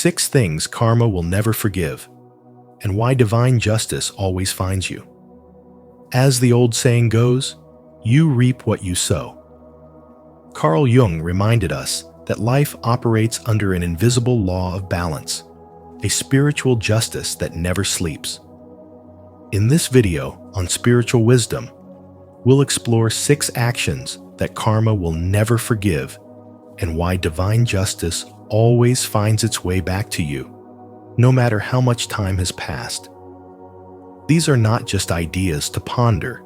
6 things karma will never forgive, and why divine justice always finds you. As the old saying goes, you reap what you sow. Carl Jung reminded us that life operates under an invisible law of balance, a spiritual justice that never sleeps. In this video on spiritual wisdom, we'll explore 6 actions that karma will never forgive and why divine justice always finds its way back to you, no matter how much time has passed. These are not just ideas to ponder,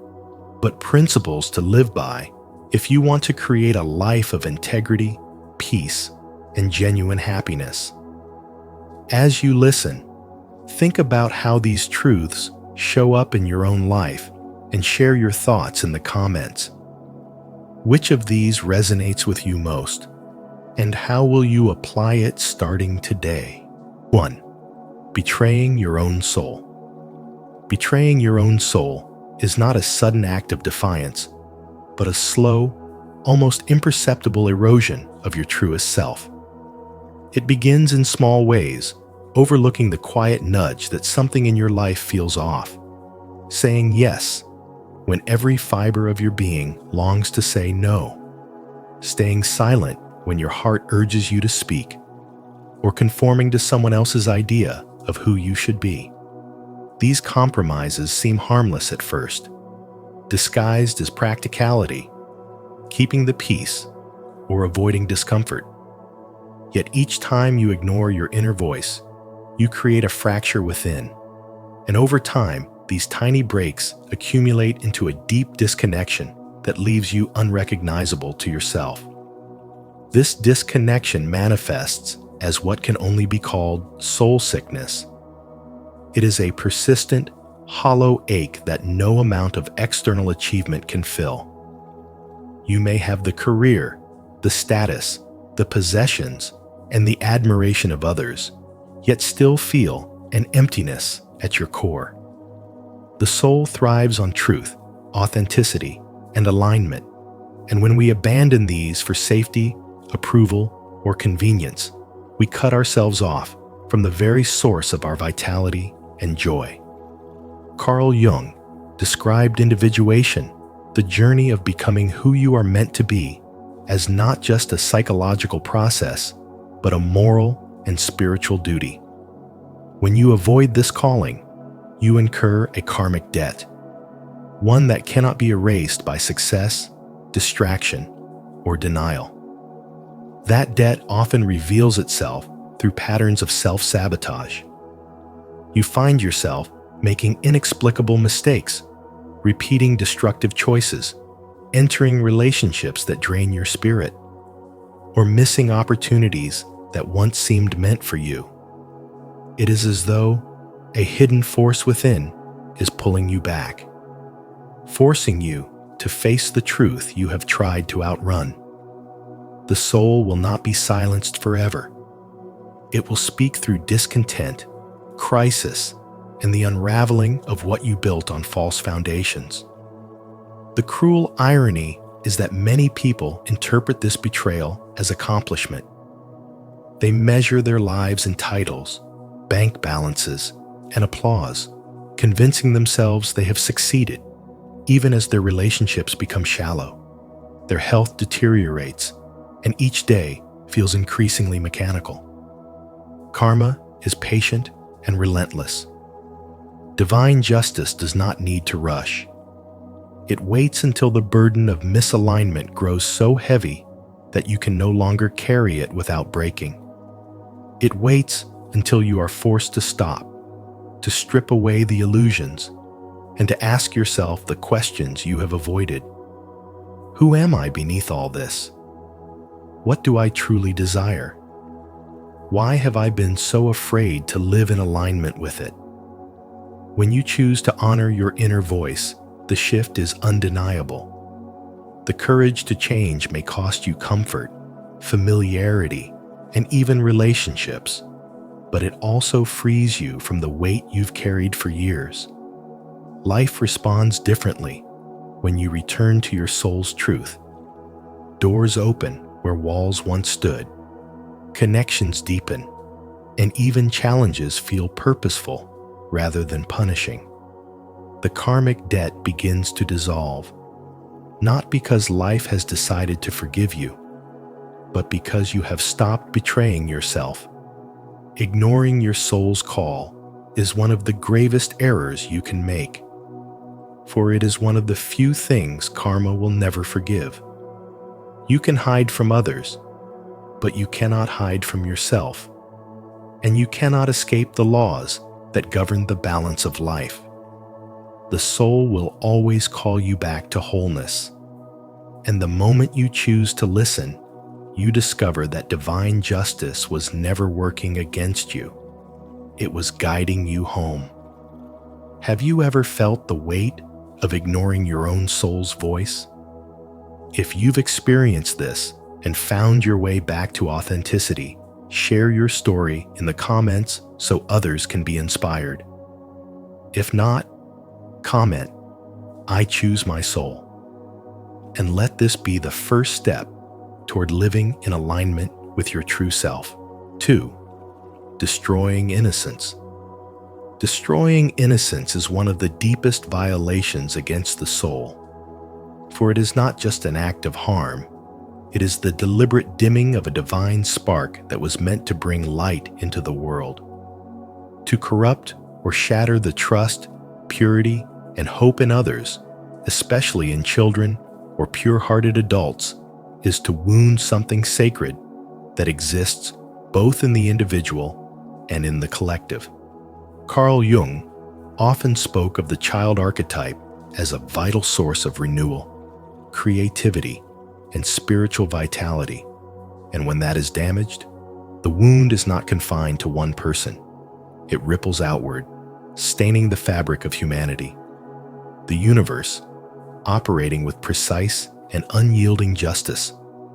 but principles to live by if you want to create a life of integrity, peace, and genuine happiness. As you listen, think about how these truths show up in your own life and share your thoughts in the comments. Which of these resonates with you most, and how will you apply it starting today? 1. Betraying your own soul. Betraying your own soul is not a sudden act of defiance, but a slow, almost imperceptible erosion of your truest self. It begins in small ways, overlooking the quiet nudge that something in your life feels off, saying yes when every fiber of your being longs to say no, staying silent when your heart urges you to speak, or conforming to someone else's idea of who you should be. These compromises seem harmless at first, disguised as practicality, keeping the peace, or avoiding discomfort. Yet each time you ignore your inner voice, you create a fracture within, and over time, these tiny breaks accumulate into a deep disconnection that leaves you unrecognizable to yourself. This disconnection manifests as what can only be called soul sickness. It is a persistent, hollow ache that no amount of external achievement can fill. You may have the career, the status, the possessions, and the admiration of others, yet still feel an emptiness at your core. The soul thrives on truth, authenticity, and alignment, and when we abandon these for safety, approval, or convenience, we cut ourselves off from the very source of our vitality and joy. Carl Jung described individuation, the journey of becoming who you are meant to be, as not just a psychological process, but a moral and spiritual duty. When you avoid this calling, you incur a karmic debt, one that cannot be erased by success, distraction, or denial. That debt often reveals itself through patterns of self-sabotage. You find yourself making inexplicable mistakes, repeating destructive choices, entering relationships that drain your spirit, or missing opportunities that once seemed meant for you. It is as though a hidden force within is pulling you back, forcing you to face the truth you have tried to outrun. The soul will not be silenced forever. It will speak through discontent, crisis, and the unraveling of what you built on false foundations. The cruel irony is that many people interpret this betrayal as accomplishment. They measure their lives in titles, bank balances, and applause, convincing themselves they have succeeded, even as their relationships become shallow. Their health deteriorates, and each day feels increasingly mechanical. Karma is patient and relentless. Divine justice does not need to rush. It waits until the burden of misalignment grows so heavy that you can no longer carry it without breaking. It waits until you are forced to stop, to strip away the illusions, and to ask yourself the questions you have avoided. Who am I beneath all this? What do I truly desire? Why have I been so afraid to live in alignment with it? When you choose to honor your inner voice, the shift is undeniable. The courage to change may cost you comfort, familiarity, and even relationships, but it also frees you from the weight you've carried for years. Life responds differently when you return to your soul's truth. Doors open where walls once stood, connections deepen, and even challenges feel purposeful rather than punishing. The karmic debt begins to dissolve, not because life has decided to forgive you, but because you have stopped betraying yourself. Ignoring your soul's call is one of the gravest errors you can make, for it is one of the few things karma will never forgive. You can hide from others, but you cannot hide from yourself, and you cannot escape the laws that govern the balance of life. The soul will always call you back to wholeness, and the moment you choose to listen, you discover that divine justice was never working against you. It was guiding you home. Have you ever felt the weight of ignoring your own soul's voice? If you've experienced this and found your way back to authenticity, share your story in the comments so others can be inspired. If not, comment, "I choose my soul." And let this be the first step toward living in alignment with your true self. 2. Destroying innocence. Destroying innocence is one of the deepest violations against the soul, for it is not just an act of harm, it is the deliberate dimming of a divine spark that was meant to bring light into the world. To corrupt or shatter the trust, purity, and hope in others, especially in children or pure-hearted adults, is to wound something sacred that exists both in the individual and in the collective. Carl Jung often spoke of the child archetype as a vital source of renewal, creativity, and spiritual vitality. And when that is damaged, the wound is not confined to one person. It ripples outward, staining the fabric of humanity. The universe, operating with precise and unyielding justice,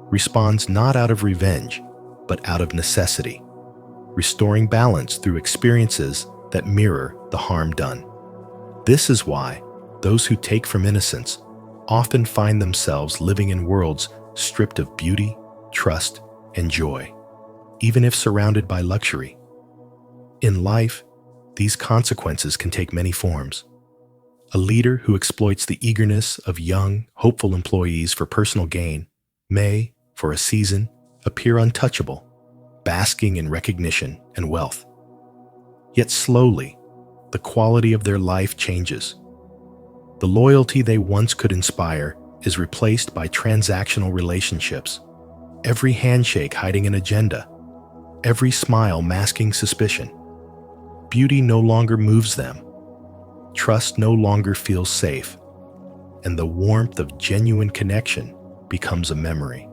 responds not out of revenge, but out of necessity, restoring balance through experiences that mirror the harm done. This is why those who take from innocence often find themselves living in worlds stripped of beauty, trust, and joy, even if surrounded by luxury. In life, these consequences can take many forms. A leader who exploits the eagerness of young, hopeful employees for personal gain may, for a season, appear untouchable, basking in recognition and wealth. Yet slowly, the quality of their life changes. The loyalty they once could inspire is replaced by transactional relationships, every handshake hiding an agenda, every smile masking suspicion. Beauty no longer moves them, trust no longer feels safe, and the warmth of genuine connection becomes a memory.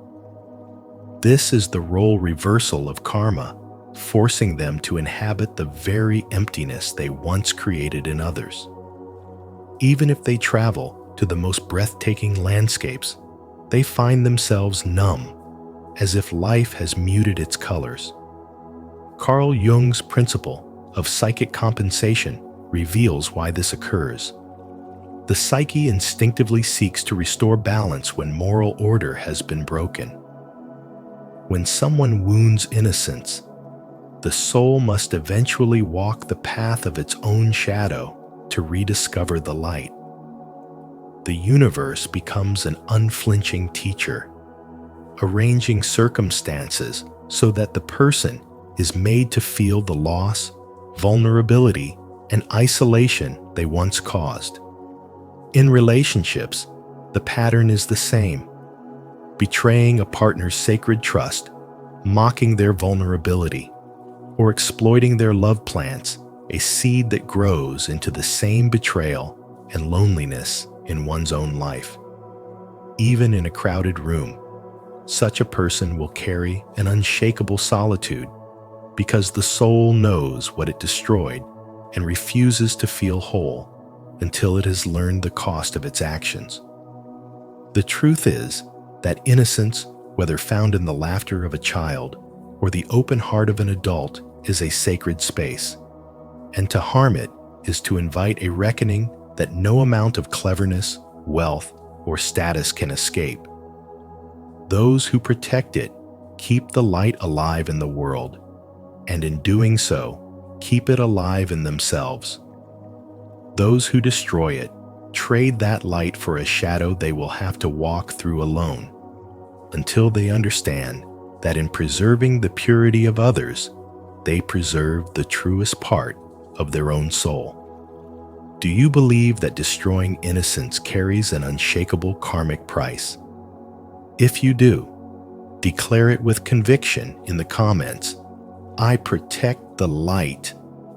This is the role reversal of karma, forcing them to inhabit the very emptiness they once created in others. Even if they travel to the most breathtaking landscapes, they find themselves numb, as if life has muted its colors. Carl Jung's principle of psychic compensation reveals why this occurs. The psyche instinctively seeks to restore balance when moral order has been broken. When someone wounds innocence, the soul must eventually walk the path of its own shadow to rediscover the light. The universe becomes an unflinching teacher, arranging circumstances so that the person is made to feel the loss, vulnerability, and isolation they once caused. In relationships, the pattern is the same: betraying a partner's sacred trust, mocking their vulnerability, or exploiting their love plants, a seed that grows into the same betrayal and loneliness in one's own life. Even in a crowded room, such a person will carry an unshakable solitude because the soul knows what it destroyed and refuses to feel whole until it has learned the cost of its actions. The truth is that innocence, whether found in the laughter of a child or the open heart of an adult, is a sacred space, and to harm it is to invite a reckoning that no amount of cleverness, wealth, or status can escape. Those who protect it keep the light alive in the world, and in doing so, keep it alive in themselves. Those who destroy it trade that light for a shadow they will have to walk through alone, until they understand that in preserving the purity of others, they preserve the truest part of their own soul. Do you believe that destroying innocence carries an unshakable karmic price? If you do, declare it with conviction in the comments. I protect the light,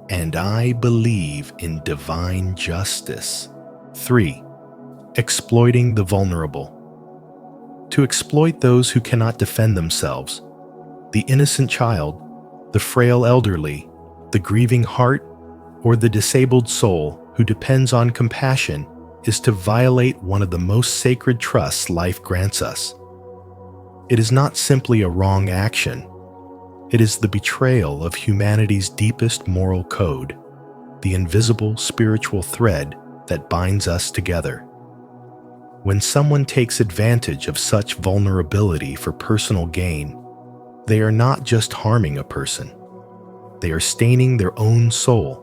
and I believe in divine justice. 3. Exploiting the vulnerable. To exploit those who cannot defend themselves, the innocent child, the frail elderly, the grieving heart, or the disabled soul who depends on compassion, is to violate one of the most sacred trusts life grants us. It is not simply a wrong action. It is the betrayal of humanity's deepest moral code, the invisible spiritual thread that binds us together. When someone takes advantage of such vulnerability for personal gain, they are not just harming a person. They are staining their own soul,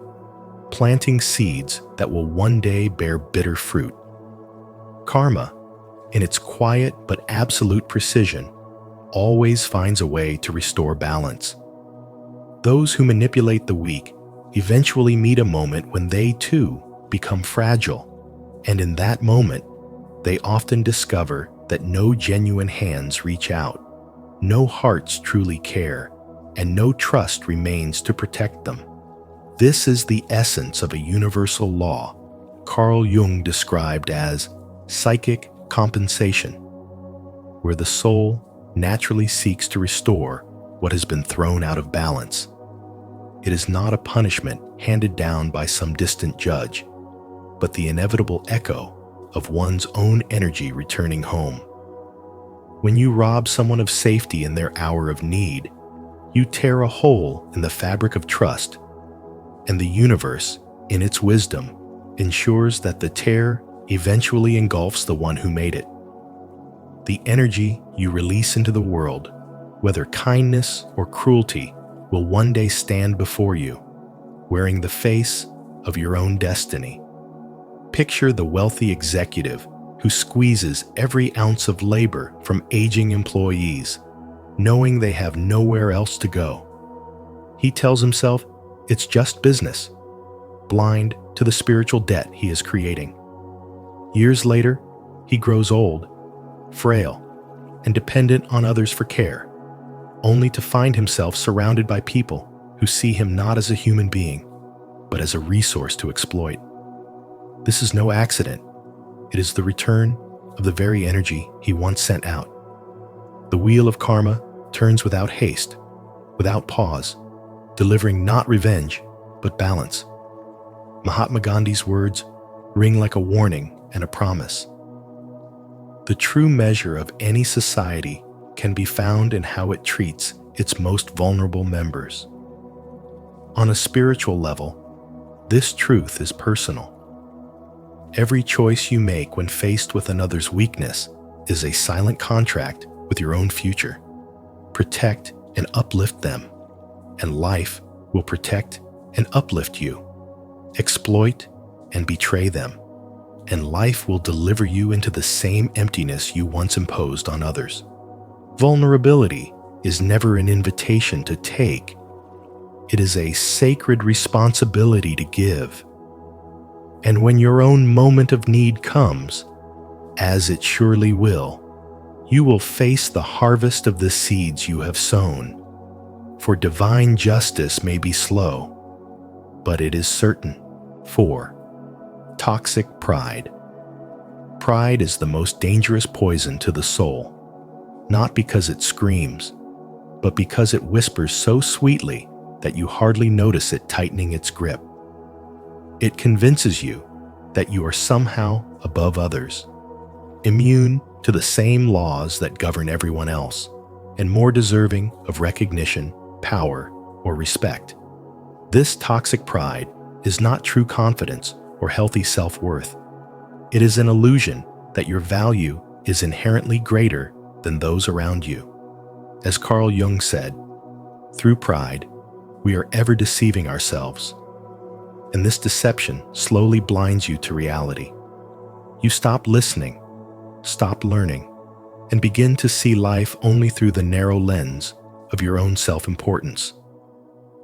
planting seeds that will one day bear bitter fruit. Karma, in its quiet but absolute precision, always finds a way to restore balance. Those who manipulate the weak eventually meet a moment when they too become fragile, and in that moment, they often discover that no genuine hands reach out, no hearts truly care, and no trust remains to protect them. This is the essence of a universal law Carl Jung described as psychic compensation, where the soul naturally seeks to restore what has been thrown out of balance. It is not a punishment handed down by some distant judge, but the inevitable echo of one's own energy returning home. When you rob someone of safety in their hour of need, you tear a hole in the fabric of trust, and the universe, in its wisdom, ensures that the tear eventually engulfs the one who made it. The energy you release into the world, whether kindness or cruelty, will one day stand before you, wearing the face of your own destiny. Picture the wealthy executive who squeezes every ounce of labor from aging employees, knowing they have nowhere else to go. He tells himself it's just business, blind to the spiritual debt he is creating. Years later, he grows old, frail, and dependent on others for care, only to find himself surrounded by people who see him not as a human being, but as a resource to exploit. This is no accident. It is the return of the very energy he once sent out. The wheel of karma turns without haste, without pause, delivering not revenge, but balance. Mahatma Gandhi's words ring like a warning and a promise. The true measure of any society can be found in how it treats its most vulnerable members. On a spiritual level, this truth is personal. Every choice you make when faced with another's weakness is a silent contract with your own future. Protect and uplift them, and life will protect and uplift you. Exploit and betray them, and life will deliver you into the same emptiness you once imposed on others. Vulnerability is never an invitation to take. It is a sacred responsibility to give. And when your own moment of need comes, as it surely will, you will face the harvest of the seeds you have sown. For divine justice may be slow, but it is certain. 4. Toxic pride. Pride is the most dangerous poison to the soul, not because it screams, but because it whispers so sweetly that you hardly notice it tightening its grip. It convinces you that you are somehow above others, immune to the same laws that govern everyone else, and more deserving of recognition, power, or respect. This toxic pride is not true confidence or healthy self-worth. It is an illusion that your value is inherently greater than those around you. As Carl Jung said, through pride, we are ever deceiving ourselves. And this deception slowly blinds you to reality. You stop listening, stop learning, and begin to see life only through the narrow lens of your own self-importance.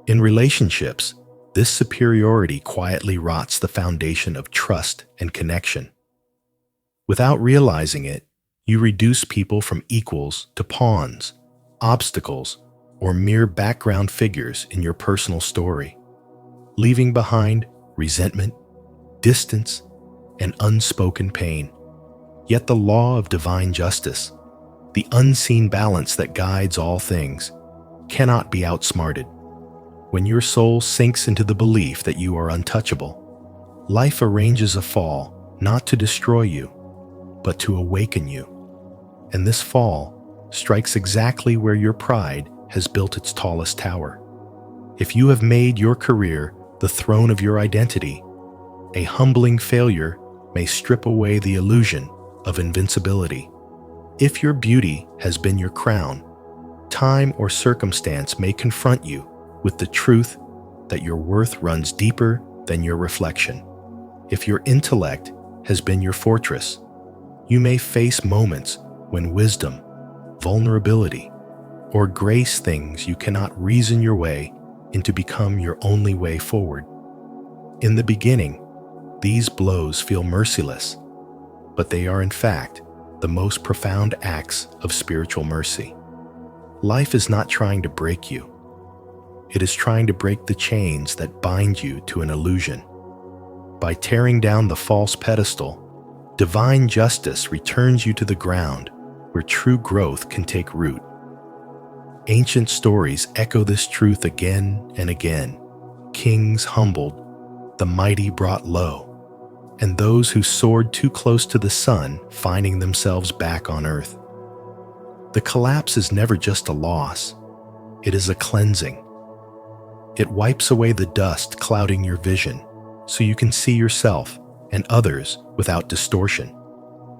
In relationships, this superiority quietly rots the foundation of trust and connection. Without realizing it, you reduce people from equals to pawns, obstacles, or mere background figures in your personal story, leaving behind resentment, distance, and unspoken pain. Yet the law of divine justice, the unseen balance that guides all things, cannot be outsmarted. When your soul sinks into the belief that you are untouchable, life arranges a fall not to destroy you, but to awaken you. And this fall strikes exactly where your pride has built its tallest tower. If you have made your career the throne of your identity, a humbling failure may strip away the illusion of invincibility. If your beauty has been your crown, time or circumstance may confront you with the truth that your worth runs deeper than your reflection. If your intellect has been your fortress, you may face moments when wisdom, vulnerability, or grace things you cannot reason your way into become your only way forward. In the beginning, these blows feel merciless, but they are in fact the most profound acts of spiritual mercy. Life is not trying to break you. It is trying to break the chains that bind you to an illusion. By tearing down the false pedestal, divine justice returns you to the ground where true growth can take root. Ancient stories echo this truth again and again. Kings humbled, the mighty brought low, and those who soared too close to the sun finding themselves back on earth. The collapse is never just a loss, it is a cleansing. It wipes away the dust clouding your vision so you can see yourself and others without distortion.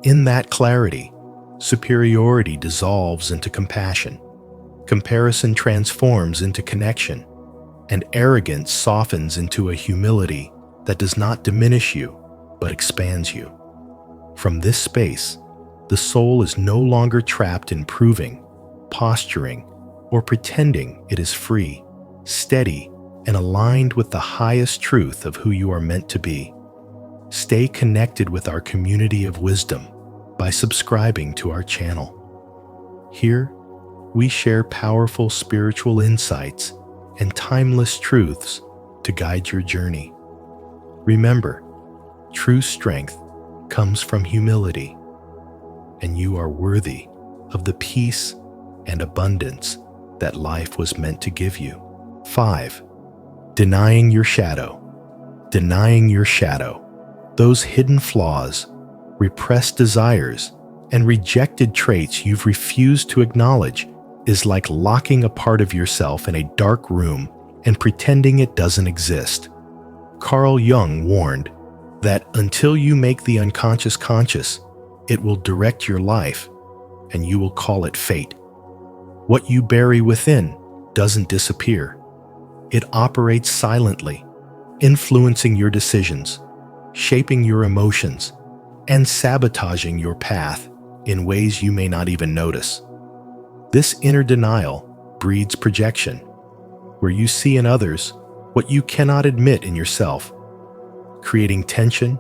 In that clarity, superiority dissolves into compassion, comparison transforms into connection, and arrogance softens into a humility that does not diminish you but expands you. From this space, the soul is no longer trapped in proving, posturing, or pretending it is free, steady, and aligned with the highest truth of who you are meant to be. Stay connected with our community of wisdom by subscribing to our channel. Here, we share powerful spiritual insights and timeless truths to guide your journey. Remember, true strength comes from humility, and you are worthy of the peace and abundance that life was meant to give you. 5. Denying your shadow. Denying your shadow. Those hidden flaws, repressed desires, and rejected traits you've refused to acknowledge is like locking a part of yourself in a dark room and pretending it doesn't exist. Carl Jung warned that until you make the unconscious conscious, it will direct your life, and you will call it fate. What you bury within doesn't disappear. It operates silently, influencing your decisions, shaping your emotions, and sabotaging your path in ways you may not even notice. This inner denial breeds projection, where you see in others what you cannot admit in yourself, creating tension,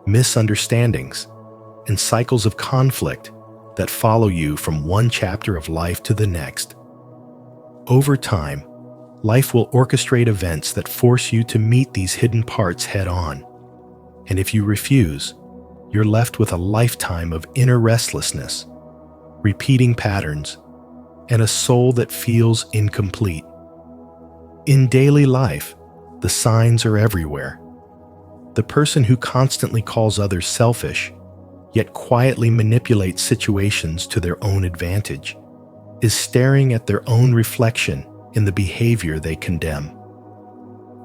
misunderstandings, and cycles of conflict that follow you from one chapter of life to the next. Over time, life will orchestrate events that force you to meet these hidden parts head-on. And if you refuse, you're left with a lifetime of inner restlessness, repeating patterns, and a soul that feels incomplete. In daily life, the signs are everywhere. The person who constantly calls others selfish, yet quietly manipulates situations to their own advantage, is staring at their own reflection in the behavior they condemn.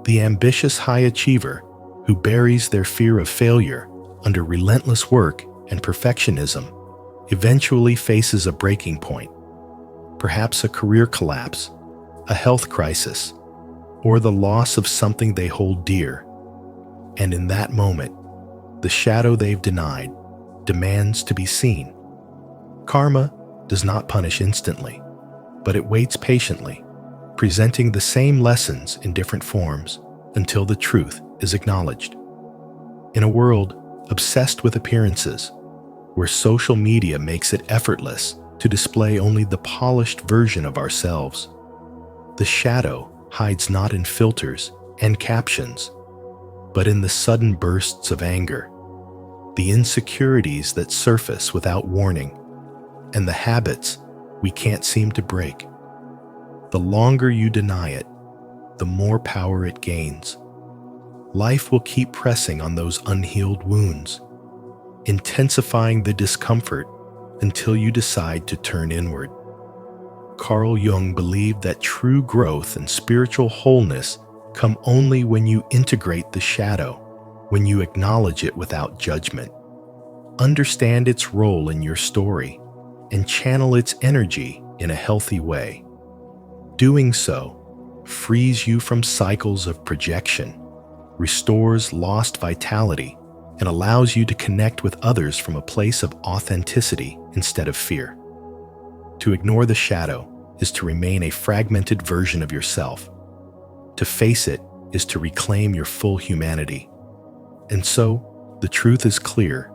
The ambitious high achiever who buries their fear of failure under relentless work and perfectionism eventually faces a breaking point, perhaps a career collapse, a health crisis, or the loss of something they hold dear. And in that moment, the shadow they've denied demands to be seen. Karma does not punish instantly, but it waits patiently, presenting the same lessons in different forms until the truth is acknowledged. In a world obsessed with appearances, where social media makes it effortless to display only the polished version of ourselves, the shadow hides not in filters and captions, but in the sudden bursts of anger, the insecurities that surface without warning, and the habits we can't seem to break. The longer you deny it, the more power it gains. Life will keep pressing on those unhealed wounds, intensifying the discomfort until you decide to turn inward. Carl Jung believed that true growth and spiritual wholeness come only when you integrate the shadow, when you acknowledge it without judgment. Understand its role in your story and channel its energy in a healthy way. Doing so frees you from cycles of projection, restores lost vitality, and allows you to connect with others from a place of authenticity instead of fear. To ignore the shadow is to remain a fragmented version of yourself. To face it is to reclaim your full humanity. And so, the truth is clear.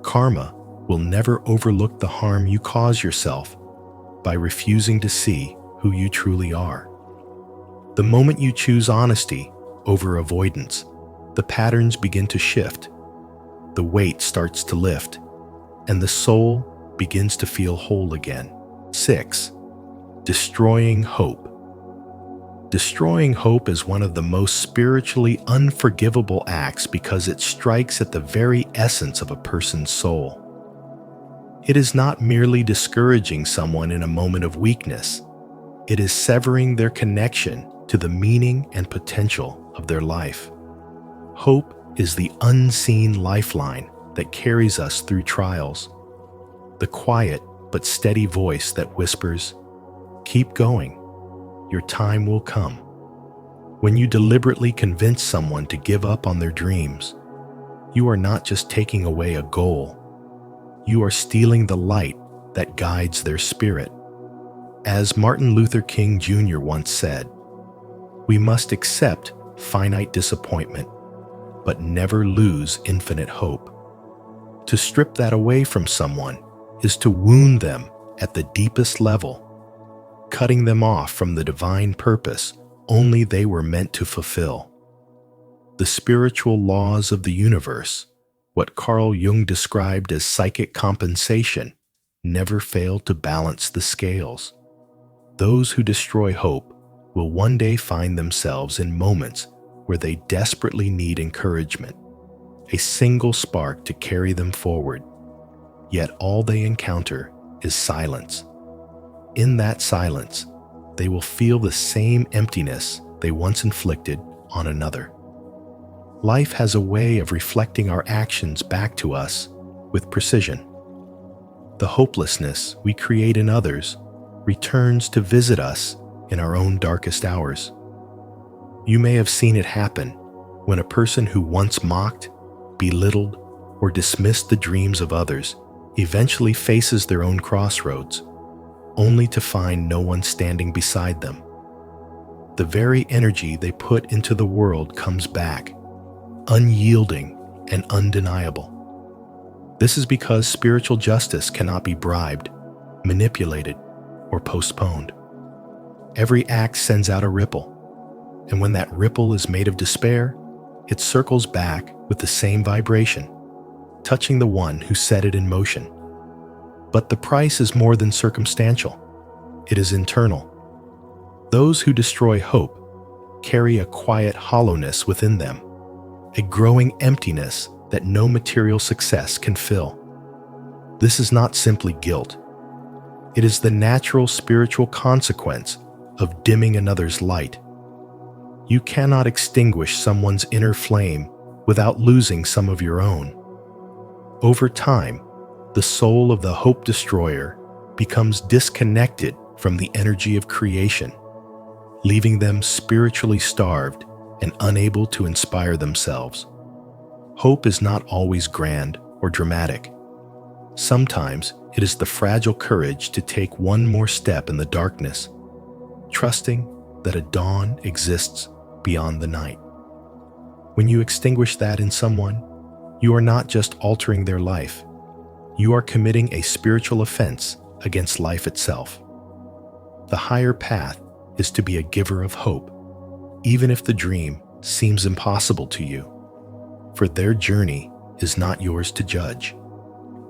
Karma will never overlook the harm you cause yourself by refusing to see who you truly are. The moment you choose honesty over avoidance, the patterns begin to shift, the weight starts to lift, and the soul begins to feel whole again. 6. Destroying hope. Destroying hope is one of the most spiritually unforgivable acts because it strikes at the very essence of a person's soul. It is not merely discouraging someone in a moment of weakness. It is severing their connection to the meaning and potential of their life. Hope is the unseen lifeline that carries us through trials. The quiet but steady voice that whispers, "Keep going. Your time will come." When you deliberately convince someone to give up on their dreams, you are not just taking away a goal. You are stealing the light that guides their spirit. As Martin Luther King Jr. once said, "We must accept finite disappointment, but never lose infinite hope." To strip that away from someone is to wound them at the deepest level, cutting them off from the divine purpose only they were meant to fulfill. The spiritual laws of the universe, what Carl Jung described as psychic compensation, never fail to balance the scales. Those who destroy hope will one day find themselves in moments where they desperately need encouragement, a single spark to carry them forward. Yet all they encounter is silence. In that silence, they will feel the same emptiness they once inflicted on another. Life has a way of reflecting our actions back to us with precision. The hopelessness we create in others returns to visit us in our own darkest hours. You may have seen it happen when a person who once mocked, belittled, or dismissed the dreams of others eventually faces their own crossroads, only to find no one standing beside them. The very energy they put into the world comes back, unyielding and undeniable. This is because spiritual justice cannot be bribed, manipulated, or postponed. Every act sends out a ripple, and when that ripple is made of despair, it circles back with the same vibration, touching the one who set it in motion. But the price is more than circumstantial. It is internal. Those who destroy hope carry a quiet hollowness within them, a growing emptiness that no material success can fill. This is not simply guilt. It is the natural spiritual consequence of dimming another's light. You cannot extinguish someone's inner flame without losing some of your own. Over time, the soul of the hope destroyer becomes disconnected from the energy of creation. leaving them spiritually starved and unable to inspire themselves. Hope is not always grand or dramatic. Sometimes it is the fragile courage to take one more step in the darkness, trusting that a dawn exists beyond the night. When you extinguish that in someone, you are not just altering their life, you are committing a spiritual offense against life itself. The higher path is to be a giver of hope, even if the dream seems impossible to you, for their journey is not yours to judge.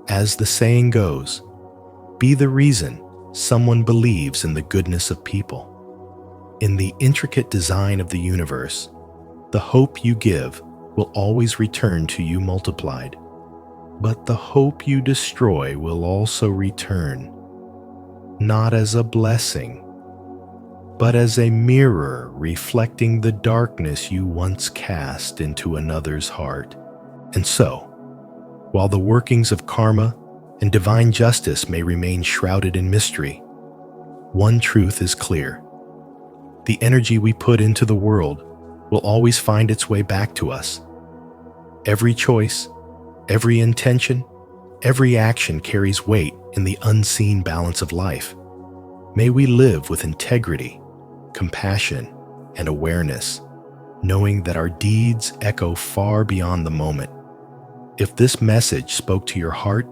As the saying goes, be the reason someone believes in the goodness of people. In the intricate design of the universe, the hope you give will always return to you multiplied, but the hope you destroy will also return, not as a blessing, but as a mirror reflecting the darkness you once cast into another's heart. And so, while the workings of karma and divine justice may remain shrouded in mystery, one truth is clear. The energy we put into the world will always find its way back to us. Every choice, every intention, every action carries weight in the unseen balance of life. May we live with integrity, compassion, and awareness, knowing that our deeds echo far beyond the moment. If this message spoke to your heart,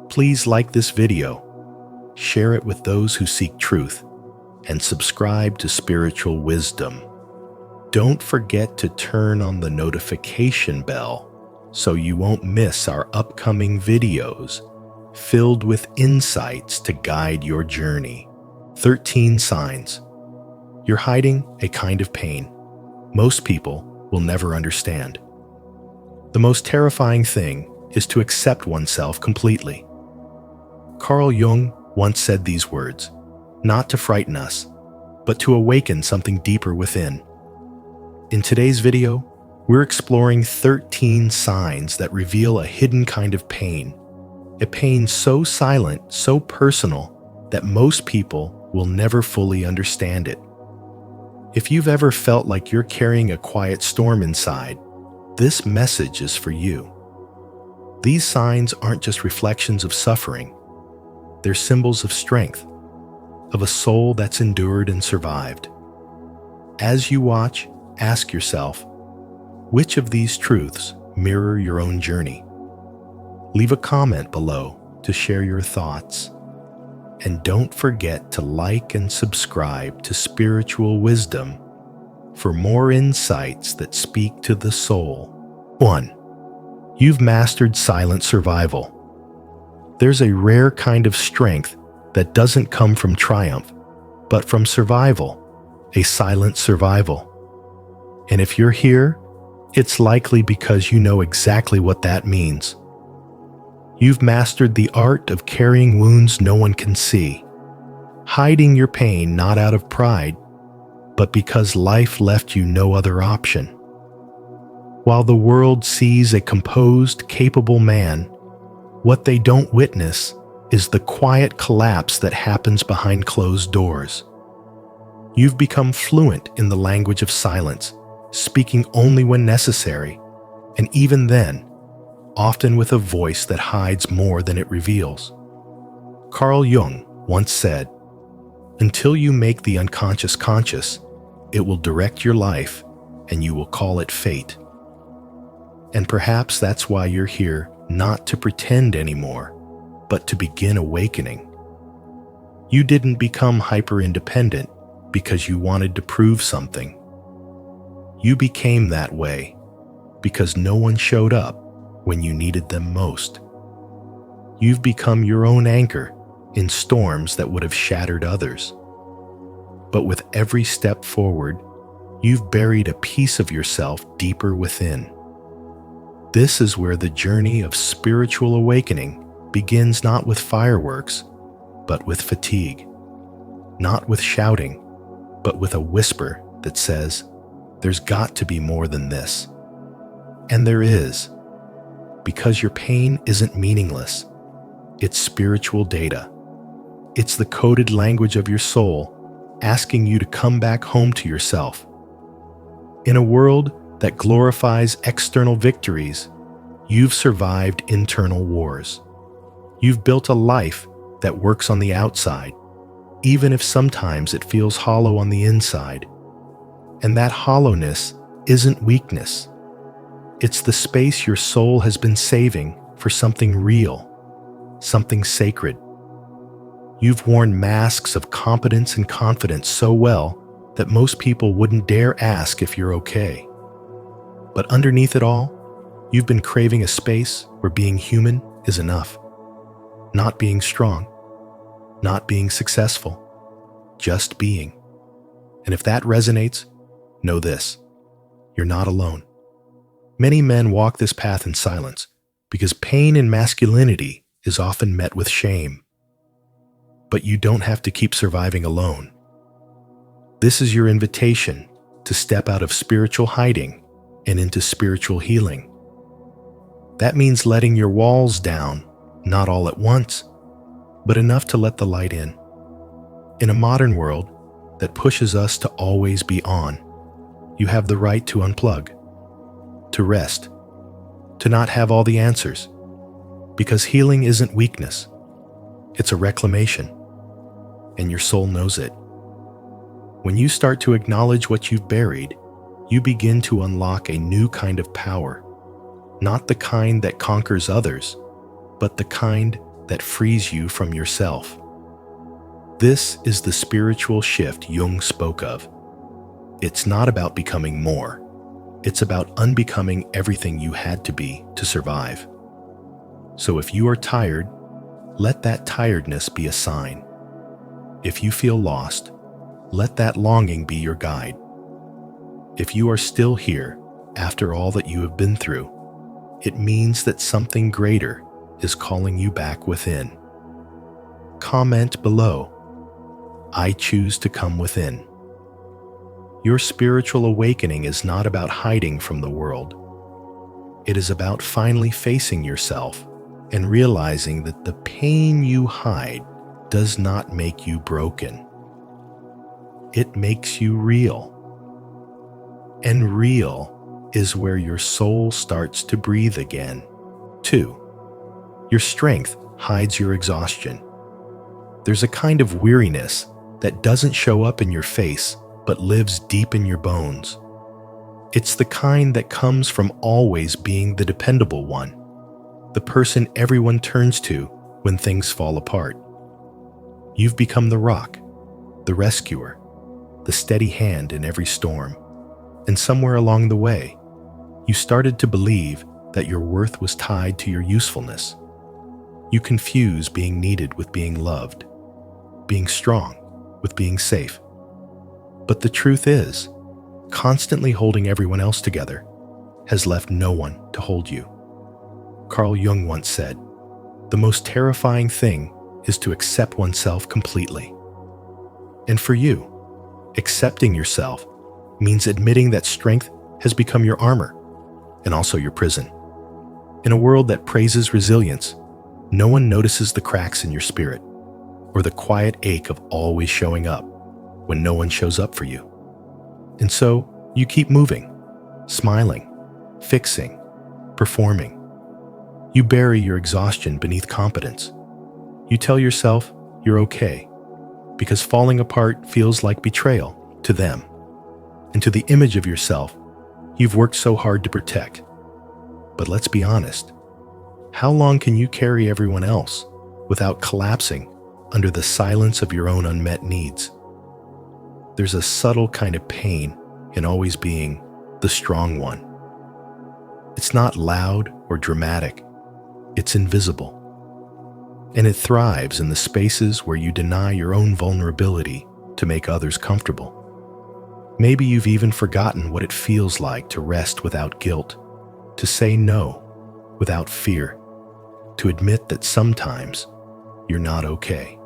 please like this video, share it with those who seek truth, and subscribe to Spiritual Wisdom. Don't forget to turn on the notification bell so you won't miss our upcoming videos filled with insights to guide your journey. 13 signs. You're hiding a kind of pain most people will never understand. The most terrifying thing is to accept oneself completely. Carl Jung once said these words, not to frighten us, but to awaken something deeper within. In today's video, we're exploring 13 signs that reveal a hidden kind of pain, a pain so silent, so personal, that most people will never fully understand it. If you've ever felt like you're carrying a quiet storm inside, this message is for you. These signs aren't just reflections of suffering. They're symbols of strength, of a soul that's endured and survived. As you watch, ask yourself, which of these truths mirror your own journey? Leave a comment below to share your thoughts. And don't forget to like and subscribe to Spiritual Wisdom for more insights that speak to the soul. 1. You've mastered silent survival. There's a rare kind of strength that doesn't come from triumph, but from survival, a silent survival. And if you're here, it's likely because you know exactly what that means. You've mastered the art of carrying wounds no one can see, hiding your pain not out of pride, but because life left you no other option. While the world sees a composed, capable man, what they don't witness is the quiet collapse that happens behind closed doors. You've become fluent in the language of silence, speaking only when necessary, and even then, often with a voice that hides more than it reveals. Carl Jung once said, "Until you make the unconscious conscious, it will direct your life and you will call it fate." And perhaps that's why you're here, not to pretend anymore, but to begin awakening. You didn't become hyper-independent because you wanted to prove something. You became that way because no one showed up when you needed them most. You've become your own anchor in storms that would have shattered others. But with every step forward, you've buried a piece of yourself deeper within. This is where the journey of spiritual awakening begins, not with fireworks, but with fatigue. Not with shouting, but with a whisper that says, there's got to be more than this. And there is. Because your pain isn't meaningless. It's spiritual data. It's the coded language of your soul, asking you to come back home to yourself. In a world that glorifies external victories, you've survived internal wars. You've built a life that works on the outside, even if sometimes it feels hollow on the inside. And that hollowness isn't weakness. It's the space your soul has been saving for something real, something sacred. You've worn masks of competence and confidence so well that most people wouldn't dare ask if you're okay. But underneath it all, you've been craving a space where being human is enough. Not being strong, not being successful, just being. And if that resonates, know this: you're not alone. Many men walk this path in silence because pain in masculinity is often met with shame. But you don't have to keep surviving alone. This is your invitation to step out of spiritual hiding and into spiritual healing. That means letting your walls down, not all at once, but enough to let the light in. In a modern world that pushes us to always be on, you have the right to unplug, to rest, to not have all the answers, because healing isn't weakness, it's a reclamation, and your soul knows it. When you start to acknowledge what you've buried, you begin to unlock a new kind of power, not the kind that conquers others, but the kind that frees you from yourself. This is the spiritual shift Jung spoke of. It's not about becoming more. It's about unbecoming everything you had to be to survive. So if you are tired, let that tiredness be a sign. If you feel lost, let that longing be your guide. If you are still here after all that you have been through, it means that something greater is calling you back within. Comment below, "I choose to come within." Your spiritual awakening is not about hiding from the world. It is about finally facing yourself and realizing that the pain you hide does not make you broken. It makes you real. And real is where your soul starts to breathe again. 2. Your strength hides your exhaustion. There's a kind of weariness that doesn't show up in your face but lives deep in your bones. It's the kind that comes from always being the dependable one, the person everyone turns to when things fall apart. You've become the rock, the rescuer, the steady hand in every storm. And somewhere along the way, you started to believe that your worth was tied to your usefulness. You confuse being needed with being loved, being strong with being safe. But the truth is, constantly holding everyone else together has left no one to hold you. Carl Jung once said, "The most terrifying thing is to accept oneself completely." And for you, accepting yourself means admitting that strength has become your armor and also your prison. In a world that praises resilience, no one notices the cracks in your spirit or the quiet ache of always showing up when no one shows up for you. And so you keep moving, smiling, fixing, performing. You bury your exhaustion beneath competence. You tell yourself you're okay because falling apart feels like betrayal to them and to the image of yourself you've worked so hard to protect. But let's be honest, how long can you carry everyone else without collapsing under the silence of your own unmet needs? There's a subtle kind of pain in always being the strong one. It's not loud or dramatic, it's invisible. And it thrives in the spaces where you deny your own vulnerability to make others comfortable. Maybe you've even forgotten what it feels like to rest without guilt, to say no without fear, to admit that sometimes you're not okay.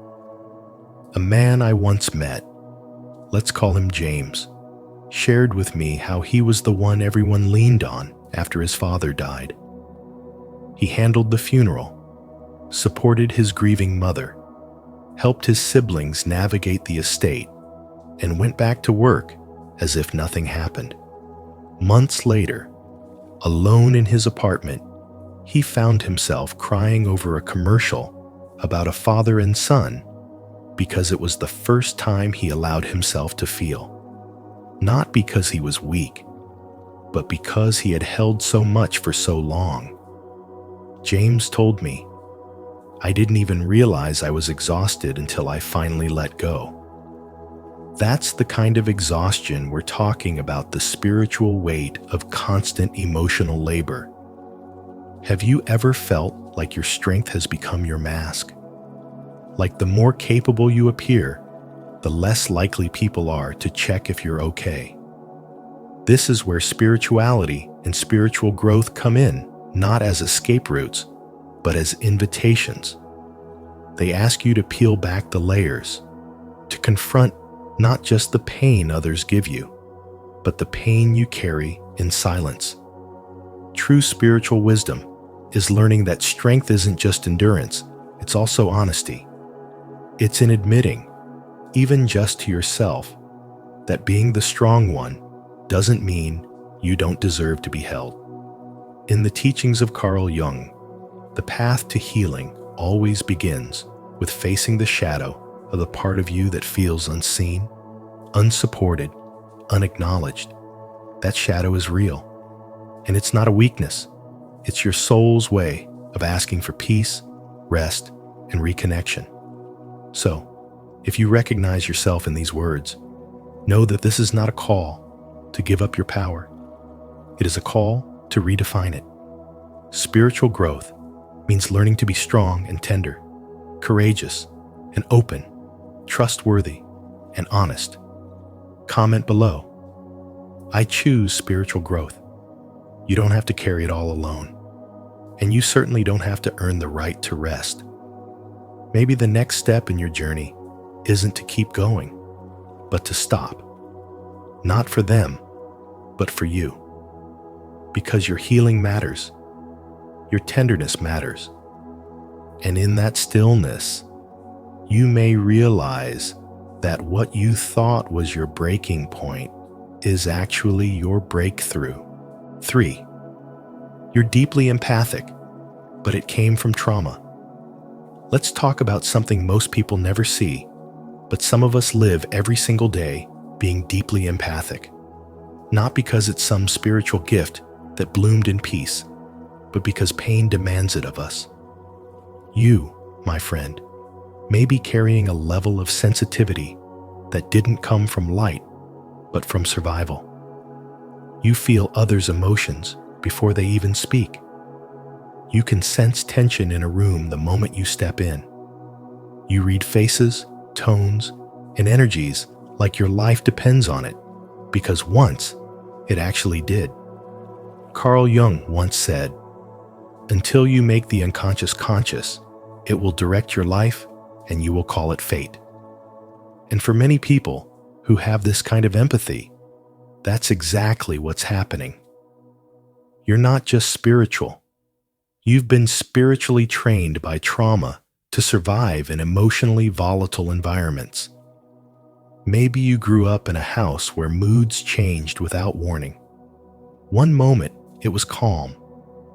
A man I once met, let's call him James, shared with me how he was the one everyone leaned on after his father died. He handled the funeral, supported his grieving mother, helped his siblings navigate the estate, and went back to work as if nothing happened. Months later, alone in his apartment, he found himself crying over a commercial about a father and son because it was the first time he allowed himself to feel. Not because he was weak, but because he had held so much for so long. James told me, "I didn't even realize I was exhausted until I finally let go." That's the kind of exhaustion we're talking about, the spiritual weight of constant emotional labor. Have you ever felt like your strength has become your mask? Like the more capable you appear, the less likely people are to check if you're okay. This is where spirituality and spiritual growth come in, not as escape routes, but as invitations. They ask you to peel back the layers, to confront not just the pain others give you, but the pain you carry in silence. True spiritual wisdom is learning that strength isn't just endurance, it's also honesty. It's in admitting, even just to yourself, that being the strong one doesn't mean you don't deserve to be held. In the teachings of Carl Jung, the path to healing always begins with facing the shadow of the part of you that feels unseen, unsupported, unacknowledged. That shadow is real, and it's not a weakness. It's your soul's way of asking for peace, rest, and reconnection. So, if you recognize yourself in these words, know that this is not a call to give up your power. It is a call to redefine it. Spiritual growth means learning to be strong and tender, courageous and open, trustworthy and honest. Comment below. I choose spiritual growth. You don't have to carry it all alone. And you certainly don't have to earn the right to rest. Maybe the next step in your journey isn't to keep going, but to stop. Not for them, but for you. Because your healing matters. Your tenderness matters. And in that stillness, you may realize that what you thought was your breaking point is actually your breakthrough. 3. You're deeply empathic, but it came from trauma. Let's talk about something most people never see, but some of us live every single day being deeply empathic. Not because it's some spiritual gift that bloomed in peace, but because pain demands it of us. You, my friend, may be carrying a level of sensitivity that didn't come from light, but from survival. You feel others' emotions before they even speak. You can sense tension in a room the moment you step in. You read faces, tones, and energies like your life depends on it, because once it actually did. Carl Jung once said, "Until you make the unconscious conscious, it will direct your life and you will call it fate." And for many people who have this kind of empathy, that's exactly what's happening. You're not just spiritual. You've been spiritually trained by trauma to survive in emotionally volatile environments. Maybe you grew up in a house where moods changed without warning. One moment it was calm,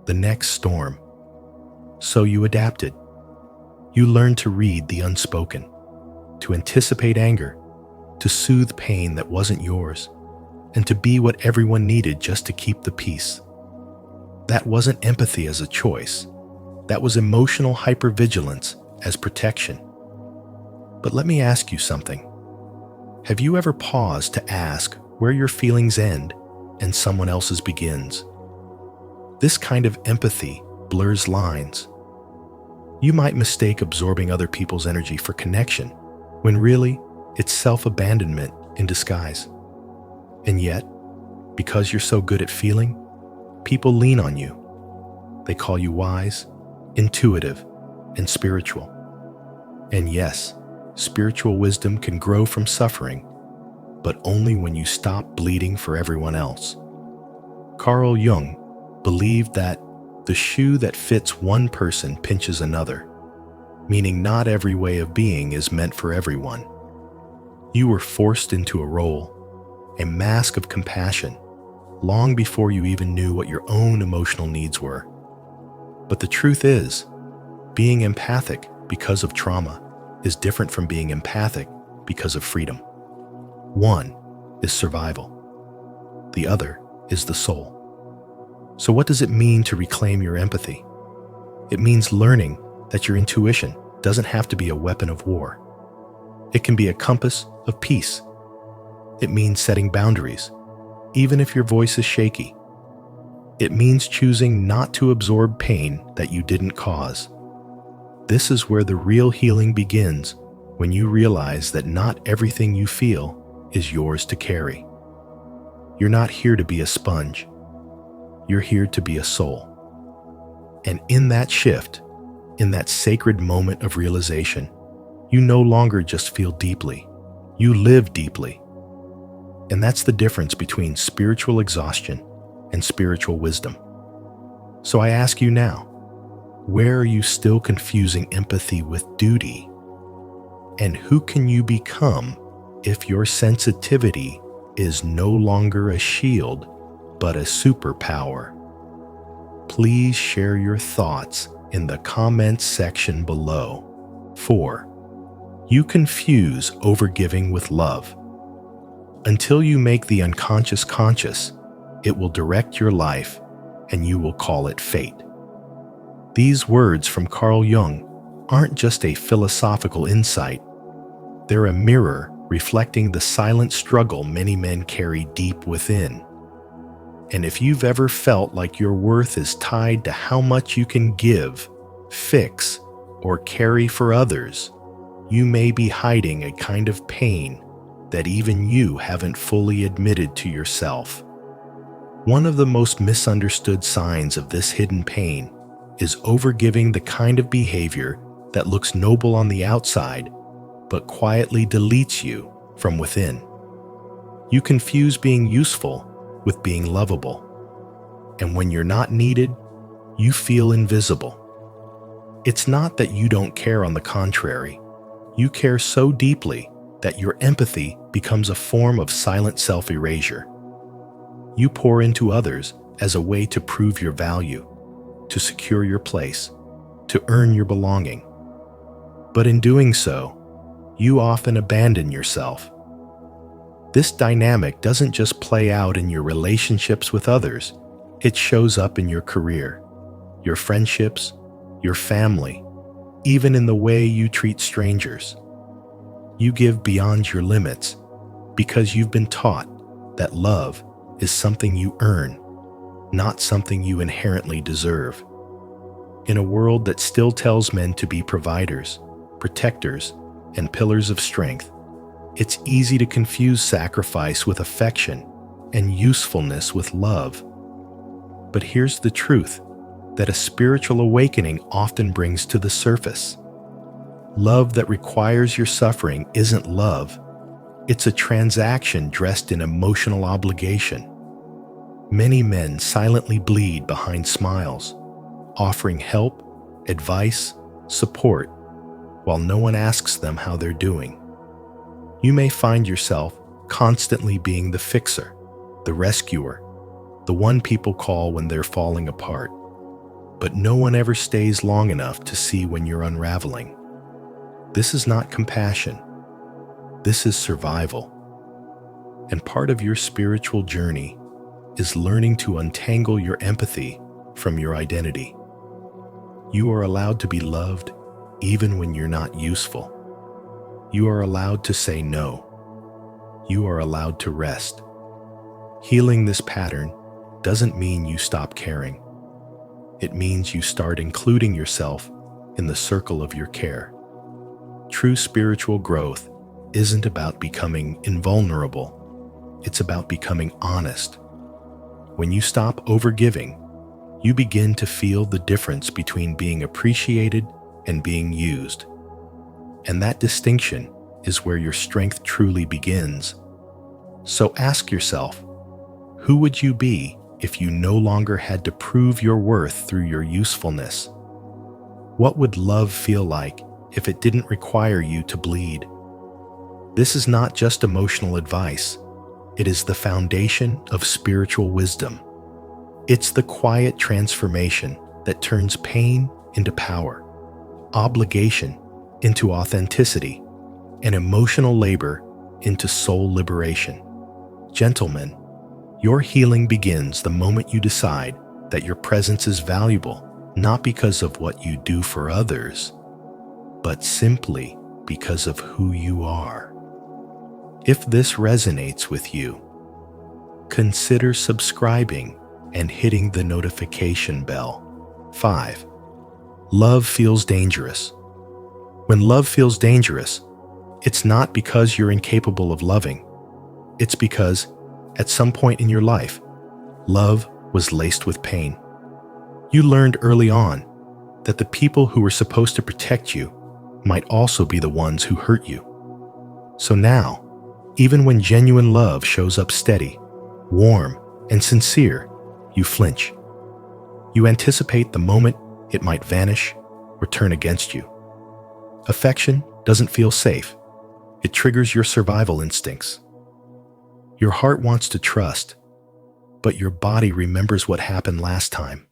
the next storm. So you adapted. You learned to read the unspoken, to anticipate anger, to soothe pain that wasn't yours, and to be what everyone needed just to keep the peace. That wasn't empathy as a choice. That was emotional hypervigilance as protection. But let me ask you something. Have you ever paused to ask where your feelings end and someone else's begins? This kind of empathy blurs lines. You might mistake absorbing other people's energy for connection, when really it's self-abandonment in disguise. And yet, because you're so good at feeling, people lean on you. They call you wise, intuitive, and spiritual. And yes, spiritual wisdom can grow from suffering, but only when you stop bleeding for everyone else. Carl Jung believed that the shoe that fits one person pinches another, meaning not every way of being is meant for everyone. You were forced into a role, a mask of compassion, long before you even knew what your own emotional needs were. But the truth is, being empathic because of trauma is different from being empathic because of freedom. One is survival. The other is the soul. So what does it mean to reclaim your empathy? It means learning that your intuition doesn't have to be a weapon of war. It can be a compass of peace. It means setting boundaries, even if your voice is shaky. It means choosing not to absorb pain that you didn't cause. This is where the real healing begins, when you realize that not everything you feel is yours to carry. You're not here to be a sponge. You're here to be a soul. And in that shift, in that sacred moment of realization, you no longer just feel deeply, you live deeply. And that's the difference between spiritual exhaustion and spiritual wisdom. So I ask you now, where are you still confusing empathy with duty? And who can you become if your sensitivity is no longer a shield, but a superpower? Please share your thoughts in the comments section below. 4. You confuse overgiving with love. Until you make the unconscious conscious, it will direct your life and you will call it fate. These words from Carl Jung aren't just a philosophical insight. They're a mirror reflecting the silent struggle many men carry deep within. And if you've ever felt like your worth is tied to how much you can give, fix, or carry for others, you may be hiding a kind of pain that even you haven't fully admitted to yourself. One of the most misunderstood signs of this hidden pain is overgiving, the kind of behavior that looks noble on the outside, but quietly deletes you from within. You confuse being useful with being lovable. And when you're not needed, you feel invisible. It's not that you don't care, on the contrary. You care so deeply that your empathy becomes a form of silent self-erasure. You pour into others as a way to prove your value, to secure your place, to earn your belonging. But in doing so, you often abandon yourself. This dynamic doesn't just play out in your relationships with others, it shows up in your career, your friendships, your family, even in the way you treat strangers. You give beyond your limits because you've been taught that love is something you earn, not something you inherently deserve. In a world that still tells men to be providers, protectors, and pillars of strength, it's easy to confuse sacrifice with affection and usefulness with love. But here's the truth that a spiritual awakening often brings to the surface. Love that requires your suffering isn't love. It's a transaction dressed in emotional obligation. Many men silently bleed behind smiles, offering help, advice, support, while no one asks them how they're doing. You may find yourself constantly being the fixer, the rescuer, the one people call when they're falling apart. But no one ever stays long enough to see when you're unraveling. This is not compassion. This is survival. And part of your spiritual journey is learning to untangle your empathy from your identity. You are allowed to be loved even when you're not useful. You are allowed to say no. You are allowed to rest. Healing this pattern doesn't mean you stop caring. It means you start including yourself in the circle of your care. True spiritual growth isn't about becoming invulnerable. It's about becoming honest. When you stop overgiving, you begin to feel the difference between being appreciated and being used. And that distinction is where your strength truly begins. So ask yourself, who would you be if you no longer had to prove your worth through your usefulness? What would love feel like if it didn't require you to bleed? This is not just emotional advice. It is the foundation of spiritual wisdom. It's the quiet transformation that turns pain into power, obligation into authenticity, and emotional labor into soul liberation. Gentlemen, your healing begins the moment you decide that your presence is valuable, not because of what you do for others, but simply because of who you are. If this resonates with you, consider subscribing and hitting the notification bell. 5. Love feels dangerous. When love feels dangerous, it's not because you're incapable of loving. It's because, at some point in your life, love was laced with pain. You learned early on that the people who were supposed to protect you might also be the ones who hurt you. So now, even when genuine love shows up steady, warm, and sincere, you flinch. You anticipate the moment it might vanish or turn against you. Affection doesn't feel safe. It triggers your survival instincts. Your heart wants to trust, but your body remembers what happened last time.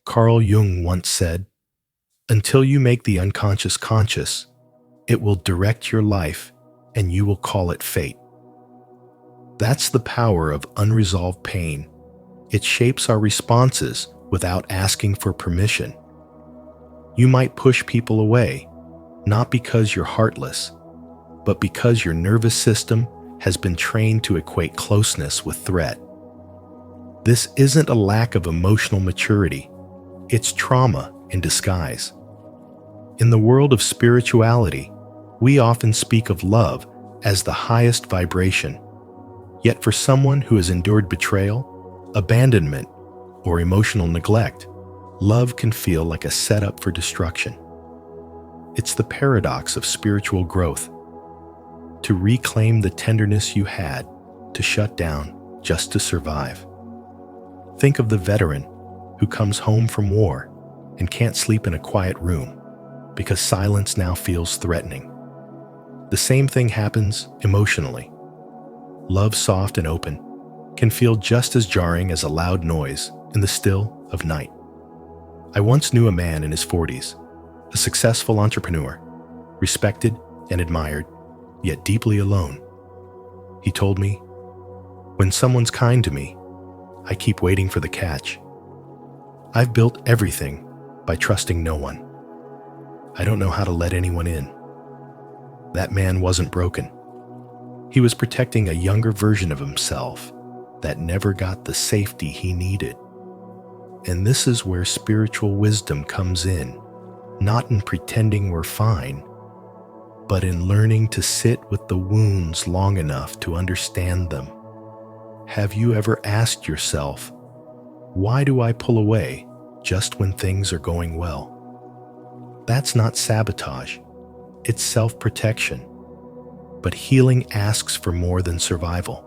Carl Jung once said, "Until you make the unconscious conscious, it will direct your life and you will call it fate." That's the power of unresolved pain. It shapes our responses without asking for permission. You might push people away, not because you're heartless, but because your nervous system has been trained to equate closeness with threat. This isn't a lack of emotional maturity. It's trauma in disguise. In the world of spirituality, we often speak of love as the highest vibration. Yet for someone who has endured betrayal, abandonment, or emotional neglect, love can feel like a setup for destruction. It's the paradox of spiritual growth. To reclaim the tenderness you had to shut down just to survive. Think of the veteran who comes home from war and can't sleep in a quiet room because silence now feels threatening. The same thing happens emotionally. Love, soft and open, can feel just as jarring as a loud noise in the still of night. I once knew a man in his 40s, a successful entrepreneur, respected and admired, yet deeply alone. He told me, "When someone's kind to me, I keep waiting for the catch. I've built everything by trusting no one. I don't know how to let anyone in." That man wasn't broken. He was protecting a younger version of himself that never got the safety he needed. And this is where spiritual wisdom comes in, not in pretending we're fine, but in learning to sit with the wounds long enough to understand them. Have you ever asked yourself, why do I pull away just when things are going well? That's not sabotage, it's self-protection. But healing asks for more than survival.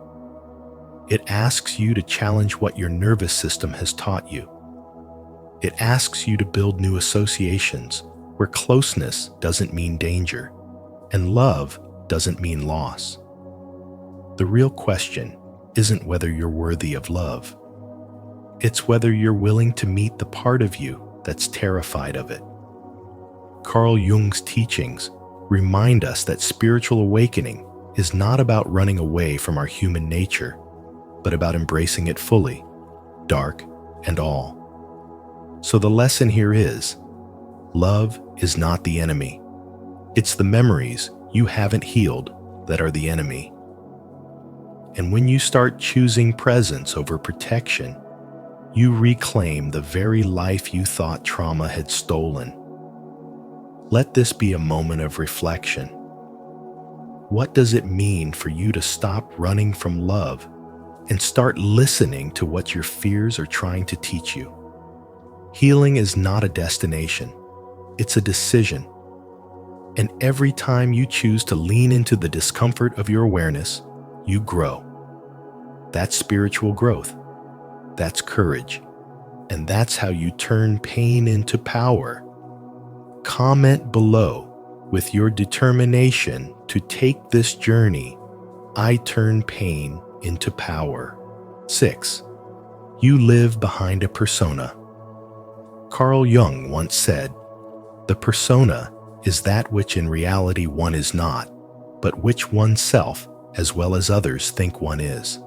It asks you to challenge what your nervous system has taught you. It asks you to build new associations where closeness doesn't mean danger and love doesn't mean loss. The real question isn't whether you're worthy of love. It's whether you're willing to meet the part of you that's terrified of it. Carl Jung's teachings remind us that spiritual awakening is not about running away from our human nature, but about embracing it fully, dark and all. So the lesson here is, love is not the enemy. It's the memories you haven't healed that are the enemy. And when you start choosing presence over protection, you reclaim the very life you thought trauma had stolen. Let this be a moment of reflection. What does it mean for you to stop running from love and start listening to what your fears are trying to teach you? Healing is not a destination, it's a decision. And every time you choose to lean into the discomfort of your awareness, you grow. That's spiritual growth. That's courage. And that's how you turn pain into power. Comment below With your determination to take this journey, I turn pain into power. 6. You live behind a persona. Carl Jung once said, "The persona is that which in reality one is not, but which oneself as well as others think one is."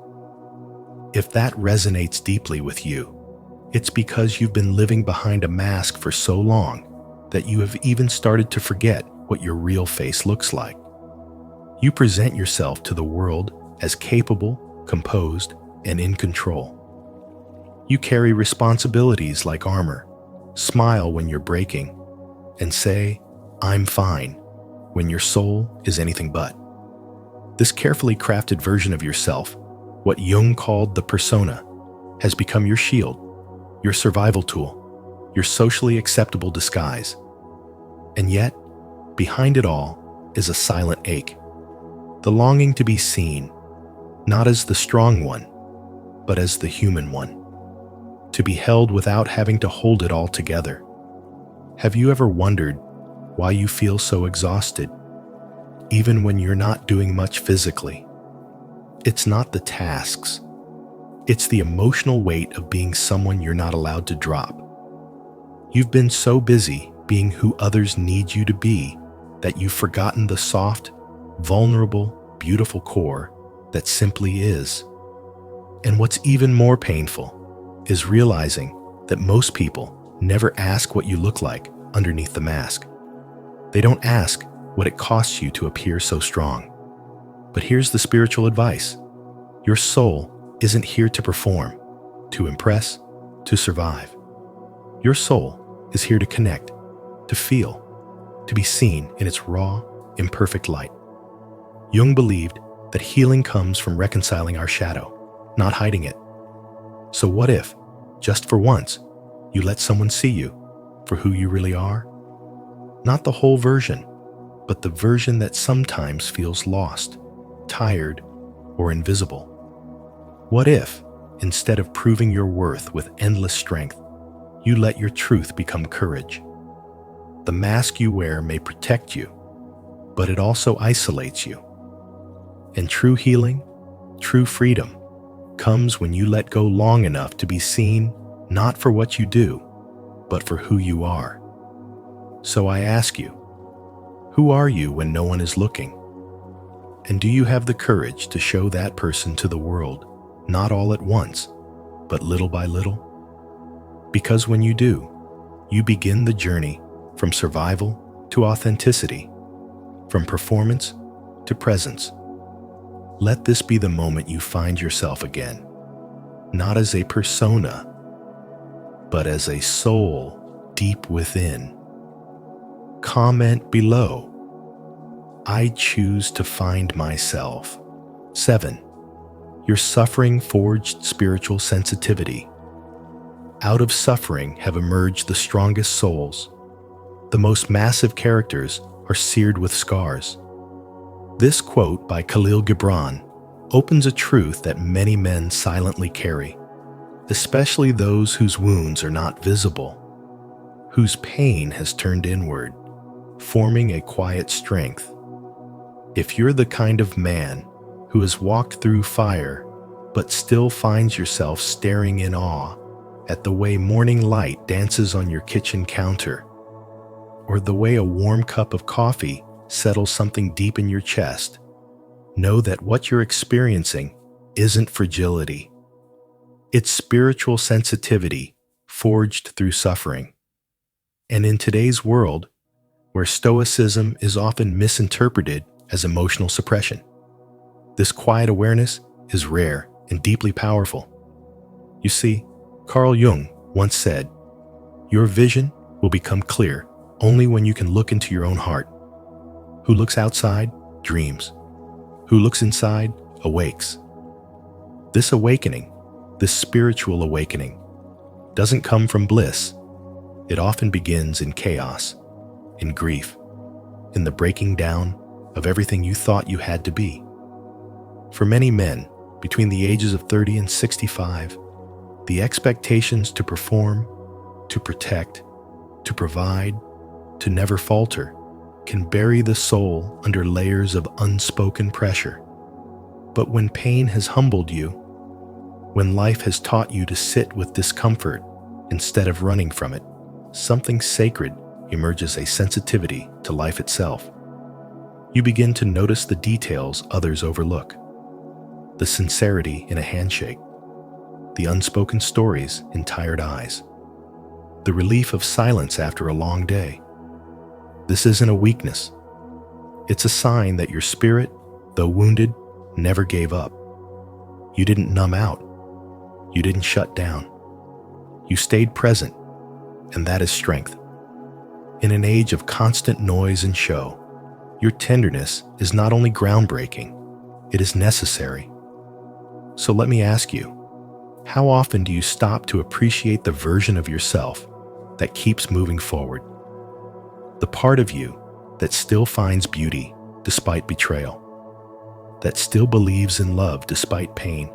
If that resonates deeply with you, it's because you've been living behind a mask for so long that you have even started to forget what your real face looks like. You present yourself to the world as capable, composed, and in control. You carry responsibilities like armor, smile when you're breaking, and say, "I'm fine," when your soul is anything but. This carefully crafted version of yourself, what Jung called the persona, has become your shield, your survival tool, your socially acceptable disguise. And yet, behind it all is a silent ache, the longing to be seen, not as the strong one, but as the human one, to be held without having to hold it all together. Have you ever wondered why you feel so exhausted, even when you're not doing much physically? It's not the tasks. It's the emotional weight of being someone you're not allowed to drop. You've been so busy being who others need you to be that you've forgotten the soft, vulnerable, beautiful core that simply is. And what's even more painful is realizing that most people never ask what you look like underneath the mask. They don't ask what it costs you to appear so strong. But here's the spiritual advice. Your soul isn't here to perform, to impress, to survive. Your soul is here to connect, to feel, to be seen in its raw, imperfect light. Jung believed that healing comes from reconciling our shadow, not hiding it. So what if, just for once, you let someone see you for who you really are? Not the whole version, but the version that sometimes feels lost, tired, or invisible. What if, instead of proving your worth with endless strength, you let your truth become courage? The mask you wear may protect you, but it also isolates you. And true healing, true freedom, comes when you let go long enough to be seen not for what you do, but for who you are. So I ask you, who are you when no one is looking? And do you have the courage to show that person to the world, not all at once, but little by little? Because when you do, you begin the journey from survival to authenticity, from performance to presence. Let this be the moment you find yourself again, not as a persona, but as a soul deep within. Comment below. I choose to find myself. 7. Your suffering forged spiritual sensitivity. Out of suffering have emerged the strongest souls. The most massive characters are seared with scars. This quote by Khalil Gibran opens a truth that many men silently carry, especially those whose wounds are not visible, whose pain has turned inward, forming a quiet strength. If you're the kind of man who has walked through fire but still finds yourself staring in awe at the way morning light dances on your kitchen counter, or the way a warm cup of coffee settles something deep in your chest, know that what you're experiencing isn't fragility. It's spiritual sensitivity forged through suffering. And in today's world, where stoicism is often misinterpreted as emotional suppression, this quiet awareness is rare and deeply powerful. You see, Carl Jung once said, "Your vision will become clear only when you can look into your own heart. Who looks outside dreams. Who looks inside awakes." This awakening, this spiritual awakening, doesn't come from bliss. It often begins in chaos, in grief, in the breaking down of everything you thought you had to be. For many men, between the ages of 30 and 65, the expectations to perform, to protect, to provide, to never falter can bury the soul under layers of unspoken pressure. But when pain has humbled you, when life has taught you to sit with discomfort instead of running from it, something sacred emerges: a sensitivity to life itself. You begin to notice the details others overlook, the sincerity in a handshake, the unspoken stories in tired eyes, the relief of silence after a long day. This isn't a weakness. It's a sign that your spirit, though wounded, never gave up. You didn't numb out. You didn't shut down. You stayed present, and that is strength. In an age of constant noise and show, your tenderness is not only groundbreaking, it is necessary. So let me ask you, how often do you stop to appreciate the version of yourself that keeps moving forward? The part of you that still finds beauty despite betrayal, that still believes in love despite pain,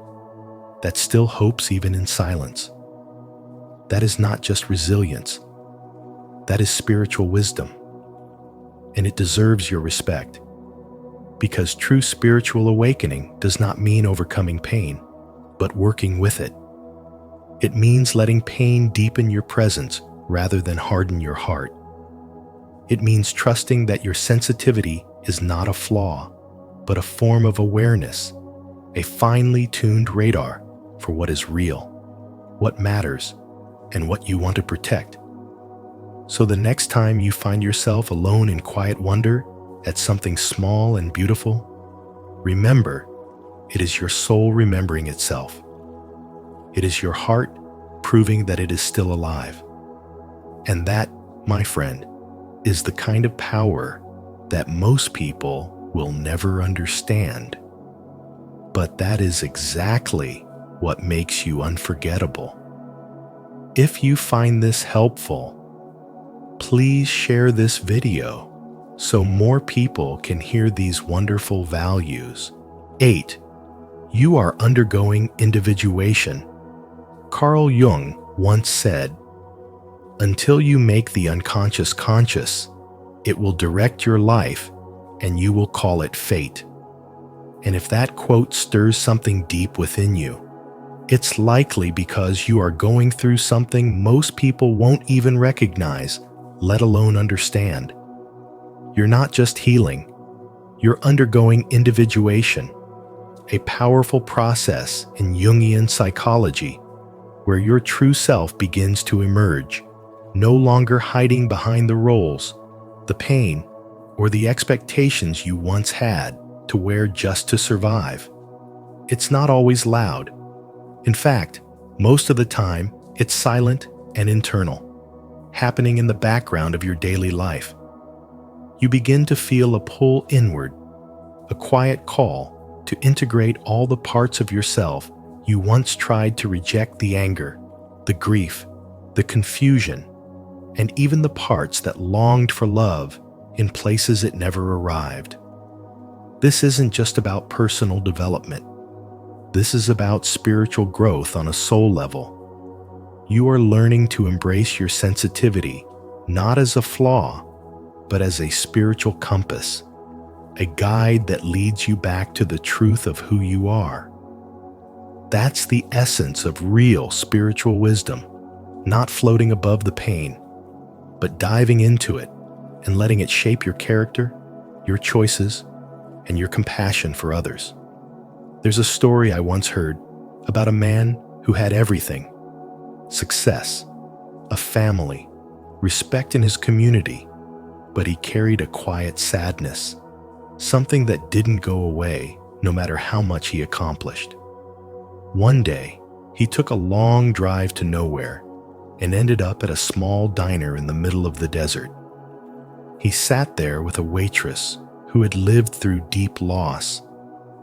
that still hopes even in silence. That is not just resilience. That is spiritual wisdom. And it deserves your respect. Because true spiritual awakening does not mean overcoming pain, but working with it. It means letting pain deepen your presence rather than harden your heart. It means trusting that your sensitivity is not a flaw, but a form of awareness, a finely tuned radar for what is real, what matters, and what you want to protect. So the next time you find yourself alone in quiet wonder at something small and beautiful, remember, it is your soul remembering itself. It is your heart proving that it is still alive. And that, my friend, is the kind of power that most people will never understand. But that is exactly what makes you unforgettable. If you find this helpful, please share this video so more people can hear these wonderful values. 8. You are undergoing individuation. Carl Jung once said, "Until you make the unconscious conscious, it will direct your life and you will call it fate." And if that quote stirs something deep within you, it's likely because you are going through something most people won't even recognize, let alone understand. You're not just healing, you're undergoing individuation, a powerful process in Jungian psychology where your true self begins to emerge, no longer hiding behind the roles, the pain, or the expectations you once had to wear just to survive. It's not always loud. In fact, most of the time, it's silent and internal, happening in the background of your daily life. You begin to feel a pull inward, a quiet call to integrate all the parts of yourself you once tried to reject: the anger, the grief, the confusion, and even the parts that longed for love in places it never arrived. This isn't just about personal development. This is about spiritual growth on a soul level. You are learning to embrace your sensitivity, not as a flaw, but as a spiritual compass, a guide that leads you back to the truth of who you are. That's the essence of real spiritual wisdom, not floating above the pain, but diving into it and letting it shape your character, your choices, and your compassion for others. There's a story I once heard about a man who had everything: success, a family, respect in his community, but he carried a quiet sadness, something that didn't go away no matter how much he accomplished. One day, he took a long drive to nowhere and ended up at a small diner in the middle of the desert. He sat there with a waitress who had lived through deep loss,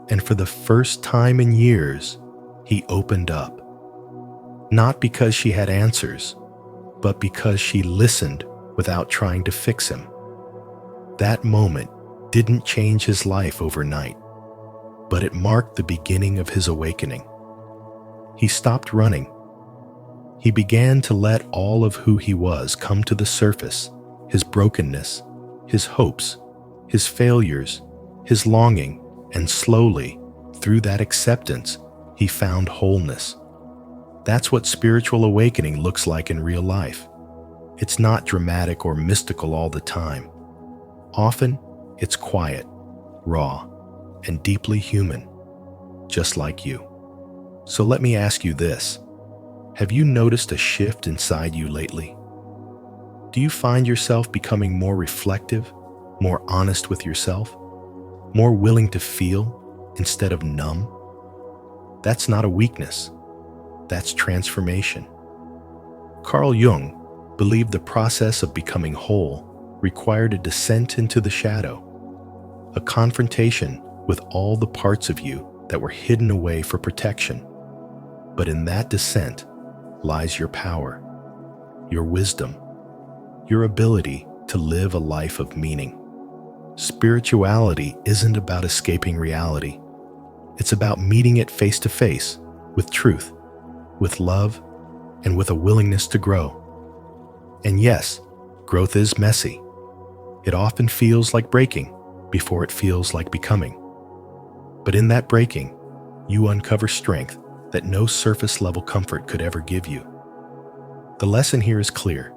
and for the first time in years, he opened up. Not because she had answers, but because she listened without trying to fix him. That moment didn't change his life overnight, but it marked the beginning of his awakening. He stopped running. He began to let all of who he was come to the surface: his brokenness, his hopes, his failures, his longing, and slowly, through that acceptance, he found wholeness. That's what spiritual awakening looks like in real life. It's not dramatic or mystical all the time. Often, it's quiet, raw, and deeply human, just like you. So let me ask you this. Have you noticed a shift inside you lately? Do you find yourself becoming more reflective, more honest with yourself, more willing to feel instead of numb? That's not a weakness. That's transformation. Carl Jung believed the process of becoming whole required a descent into the shadow, a confrontation with all the parts of you that were hidden away for protection. But in that descent lies your power, your wisdom, your ability to live a life of meaning. Spirituality isn't about escaping reality. It's about meeting it face to face with truth, with love, and with a willingness to grow. And yes, growth is messy. It often feels like breaking before it feels like becoming. But in that breaking, you uncover strength that no surface-level comfort could ever give you. The lesson here is clear.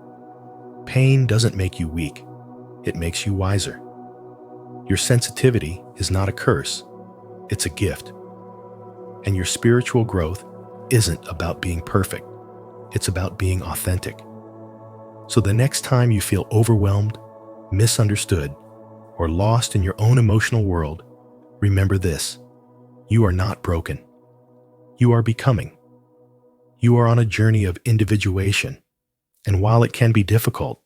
Pain doesn't make you weak. It makes you wiser. Your sensitivity is not a curse. It's a gift. And your spiritual growth isn't about being perfect. It's about being authentic. So the next time you feel overwhelmed, misunderstood, or lost in your own emotional world, remember this: you are not broken. You are becoming. You are on a journey of individuation, and while it can be difficult,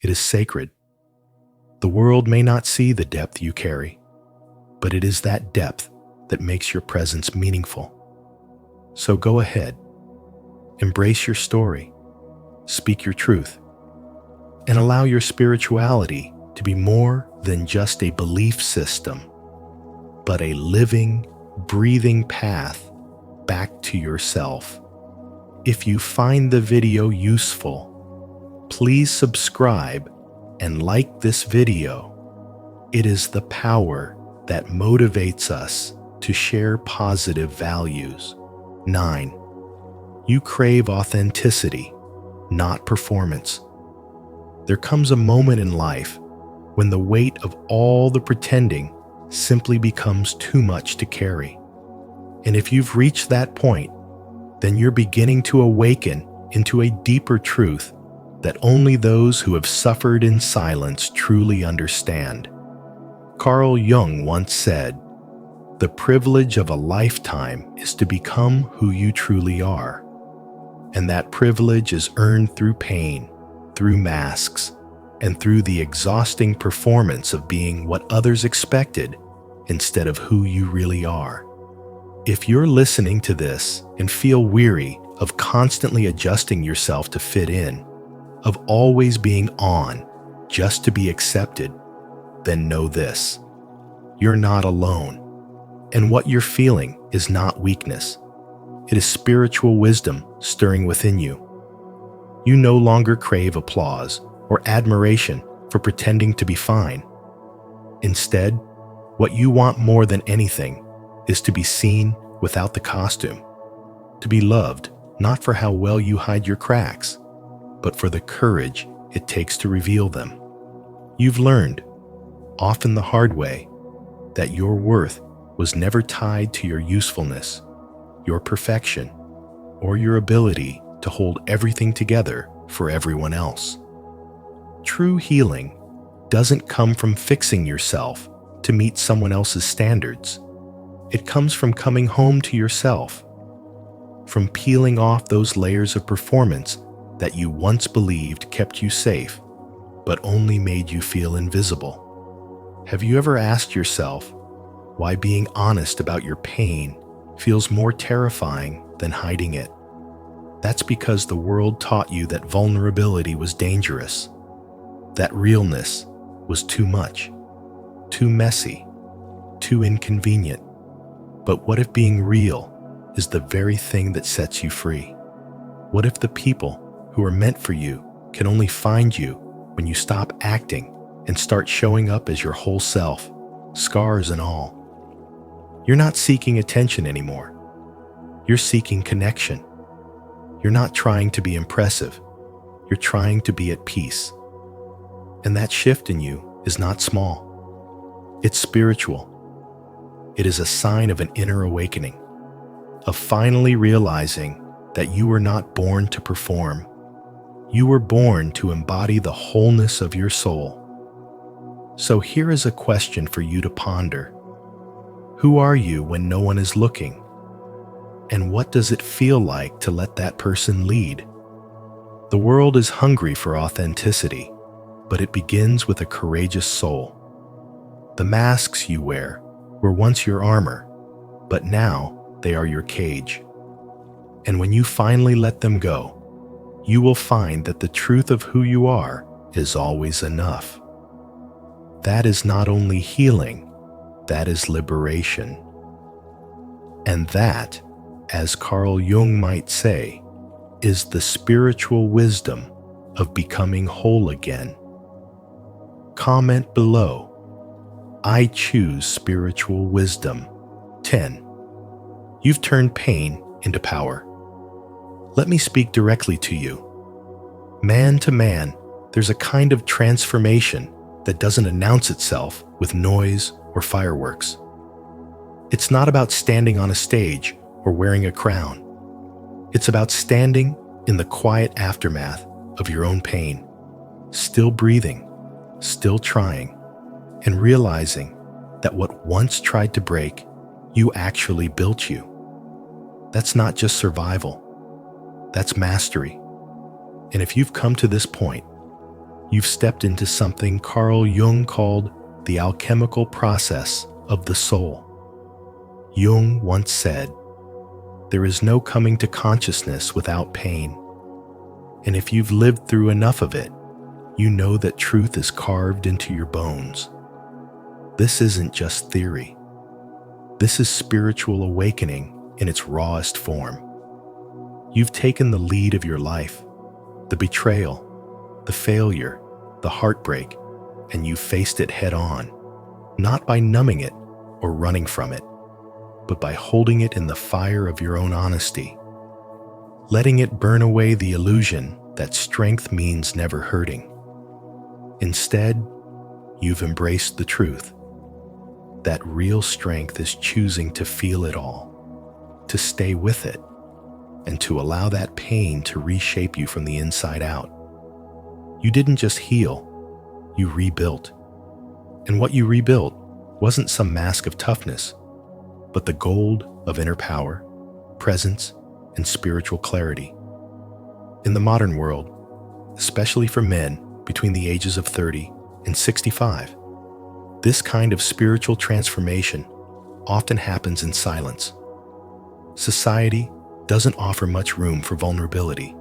it is sacred. The world may not see the depth you carry, but it is that depth that makes your presence meaningful. So go ahead, embrace your story, speak your truth, and allow your spirituality to be more than just a belief system, but a living, breathing path back to yourself. If you find the video useful, please subscribe and like this video. It is the power that motivates us to share positive values. 9. You crave authenticity, not performance. There comes a moment in life when the weight of all the pretending simply becomes too much to carry. And if you've reached that point, then you're beginning to awaken into a deeper truth that only those who have suffered in silence truly understand. Carl Jung once said, "The privilege of a lifetime is to become who you truly are. And that privilege is earned through pain, through masks, and through the exhausting performance of being what others expected instead of who you really are." If you're listening to this and feel weary of constantly adjusting yourself to fit in, of always being on just to be accepted, then know this: you're not alone. And what you're feeling is not weakness. It is spiritual wisdom stirring within you. You no longer crave applause or admiration for pretending to be fine. Instead, what you want more than anything is to be seen without the costume, to be loved not for how well you hide your cracks, but for the courage it takes to reveal them. You've learned, often the hard way, that your worth was never tied to your usefulness, your perfection, or your ability to hold everything together for everyone else. True healing doesn't come from fixing yourself to meet someone else's standards. It comes from coming home to yourself, from peeling off those layers of performance that you once believed kept you safe, but only made you feel invisible. Have you ever asked yourself why being honest about your pain feels more terrifying than hiding it? That's because the world taught you that vulnerability was dangerous, that realness was too much, too messy, too inconvenient. But what if being real is the very thing that sets you free? What if the people who are meant for you can only find you when you stop acting and start showing up as your whole self, scars and all. You're not seeking attention anymore. You're seeking connection. You're not trying to be impressive. You're trying to be at peace. And that shift in you is not small. It's spiritual. It is a sign of an inner awakening, of finally realizing that you were not born to perform. You were born to embody the wholeness of your soul. So here is a question for you to ponder. Who are you when no one is looking? And what does it feel like to let that person lead? The world is hungry for authenticity, but it begins with a courageous soul. The masks you wear were once your armor, but now they are your cage. And when you finally let them go, you will find that the truth of who you are is always enough. That is not only healing, that is liberation. And that, as Carl Jung might say, is the spiritual wisdom of becoming whole again. Comment below. I choose spiritual wisdom. 10. You've turned pain into power. Let me speak directly to you. Man to man, there's a kind of transformation that doesn't announce itself with noise or fireworks. It's not about standing on a stage or wearing a crown. It's about standing in the quiet aftermath of your own pain, still breathing, still trying, and realizing that what once tried to break, you actually built you. That's not just survival. That's mastery. And if you've come to this point, you've stepped into something Carl Jung called the alchemical process of the soul. Jung once said, "There is no coming to consciousness without pain." And if you've lived through enough of it, you know that truth is carved into your bones. This isn't just theory. This is spiritual awakening in its rawest form. You've taken the lead of your life, the betrayal, the failure, the heartbreak, and you faced it head on, not by numbing it or running from it, but by holding it in the fire of your own honesty, letting it burn away the illusion that strength means never hurting. Instead, you've embraced the truth, that real strength is choosing to feel it all, to stay with it, and to allow that pain to reshape you from the inside out. You didn't just heal, you rebuilt. And what you rebuilt wasn't some mask of toughness, but the gold of inner power, presence, and spiritual clarity. In the modern world, especially for men between the ages of 30 and 65, this kind of spiritual transformation often happens in silence. Society doesn't offer much room for vulnerability.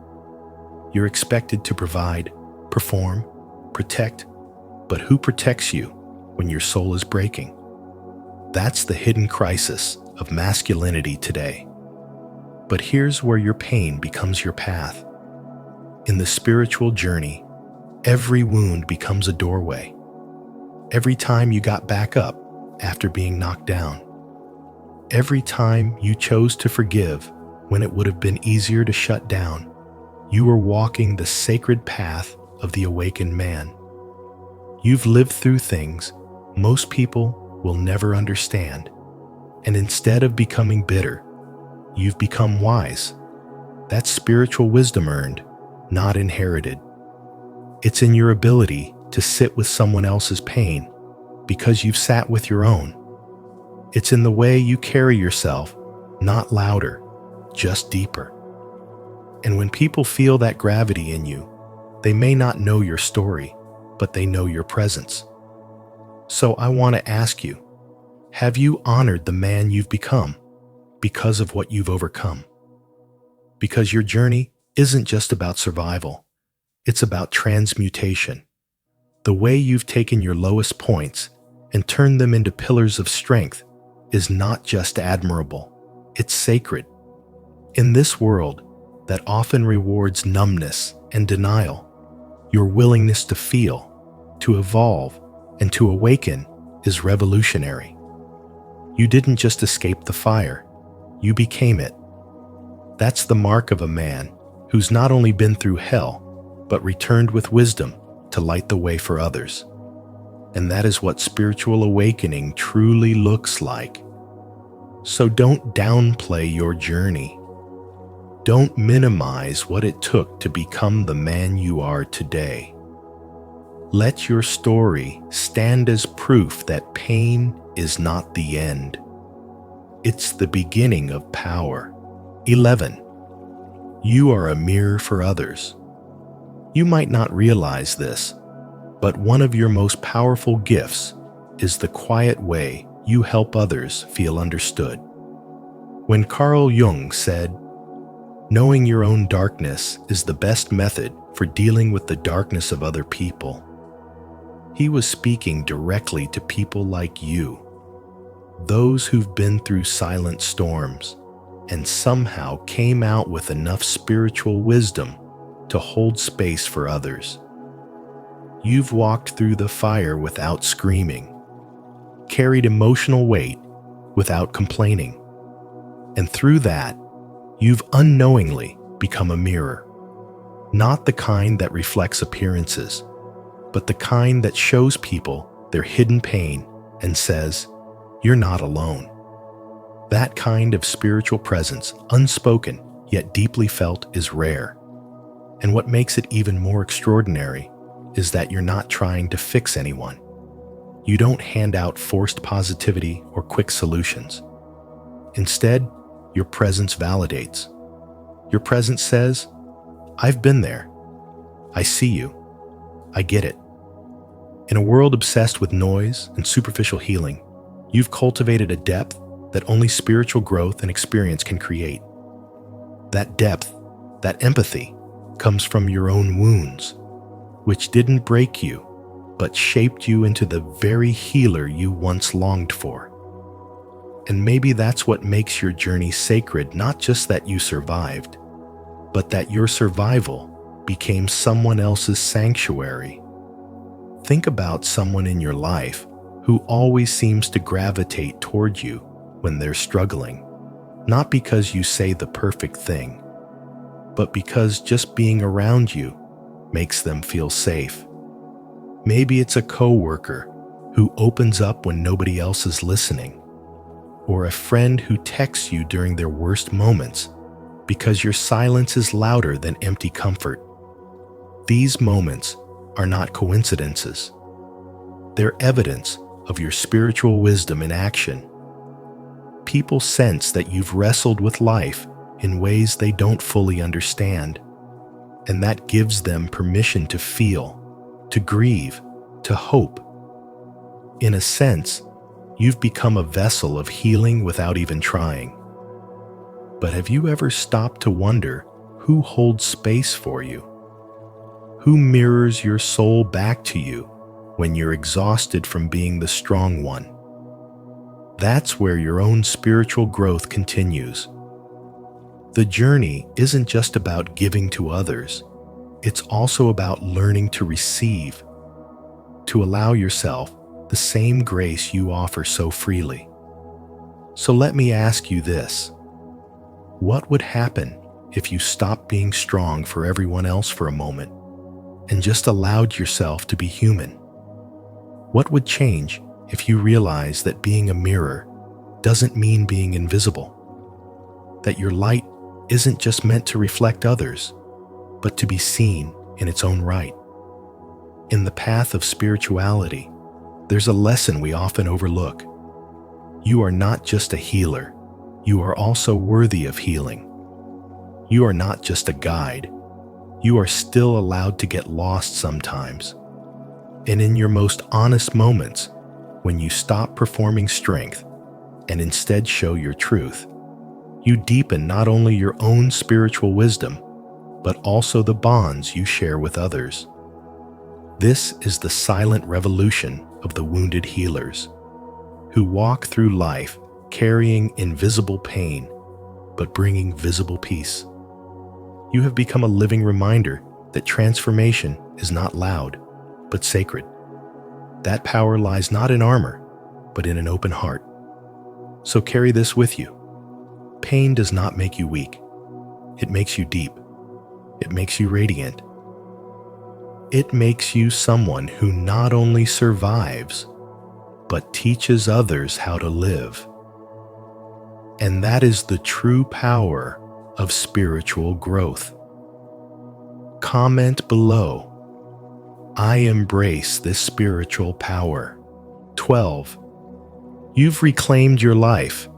You're expected to provide, perform, protect, but who protects you when your soul is breaking? That's the hidden crisis of masculinity today. But here's where your pain becomes your path. In the spiritual journey, every wound becomes a doorway. Every time you got back up after being knocked down. Every time you chose to forgive when it would have been easier to shut down, you were walking the sacred path of the awakened man. You've lived through things most people will never understand, and instead of becoming bitter, you've become wise. That's spiritual wisdom earned, not inherited. It's in your ability to sit with someone else's pain because you've sat with your own. It's in the way you carry yourself, not louder, just deeper. And when people feel that gravity in you, they may not know your story, but they know your presence. So I want to ask you, have you honored the man you've become because of what you've overcome? Because your journey isn't just about survival, it's about transmutation. The way you've taken your lowest points and turned them into pillars of strength is not just admirable, it's sacred. In this world that often rewards numbness and denial, your willingness to feel, to evolve, and to awaken is revolutionary. You didn't just escape the fire, you became it. That's the mark of a man who's not only been through hell, but returned with wisdom to light the way for others. And that is what spiritual awakening truly looks like. So don't downplay your journey. Don't minimize what it took to become the man you are today. Let your story stand as proof that pain is not the end. It's the beginning of power. 11. You are a mirror for others. You might not realize this, but one of your most powerful gifts is the quiet way you help others feel understood. When Carl Jung said, "Knowing your own darkness is the best method for dealing with the darkness of other people," he was speaking directly to people like you, those who've been through silent storms and somehow came out with enough spiritual wisdom to hold space for others. You've walked through the fire without screaming, carried emotional weight without complaining, and through that, you've unknowingly become a mirror. Not the kind that reflects appearances, but the kind that shows people their hidden pain and says, "You're not alone." That kind of spiritual presence, unspoken yet deeply felt, is rare. And what makes it even more extraordinary is that you're not trying to fix anyone. You don't hand out forced positivity or quick solutions. Instead, your presence validates. Your presence says, "I've been there. I see you. I get it." In a world obsessed with noise and superficial healing, you've cultivated a depth that only spiritual growth and experience can create. That depth, that empathy, comes from your own wounds, which didn't break you, but shaped you into the very healer you once longed for. And maybe that's what makes your journey sacred, not just that you survived, but that your survival became someone else's sanctuary. Think about someone in your life who always seems to gravitate toward you when they're struggling, not because you say the perfect thing, but because just being around you makes them feel safe. Maybe it's a coworker who opens up when nobody else is listening, or a friend who texts you during their worst moments because your silence is louder than empty comfort. These moments are not coincidences. They're evidence of your spiritual wisdom in action. People sense that you've wrestled with life in ways they don't fully understand, and that gives them permission to feel, to grieve, to hope. In a sense, you've become a vessel of healing without even trying. But have you ever stopped to wonder who holds space for you? Who mirrors your soul back to you when you're exhausted from being the strong one? That's where your own spiritual growth continues. The journey isn't just about giving to others. It's also about learning to receive, to allow yourself the same grace you offer so freely. So let me ask you this. What would happen if you stopped being strong for everyone else for a moment and just allowed yourself to be human? What would change if you realized that being a mirror doesn't mean being invisible? That your light isn't just meant to reflect others, but to be seen in its own right. In the path of spirituality, there's a lesson we often overlook. You are not just a healer, you are also worthy of healing. You are not just a guide, you are still allowed to get lost sometimes. And in your most honest moments, when you stop performing strength and instead show your truth, you deepen not only your own spiritual wisdom, but also the bonds you share with others. This is the silent revolution of the wounded healers, who walk through life carrying invisible pain, but bringing visible peace. You have become a living reminder that transformation is not loud, but sacred. That power lies not in armor, but in an open heart. So carry this with you. Pain does not make you weak. It makes you deep. It makes you radiant. It makes you someone who not only survives, but teaches others how to live. And that is the true power of spiritual growth. Comment below. I embrace this spiritual power. 12. You've reclaimed your life.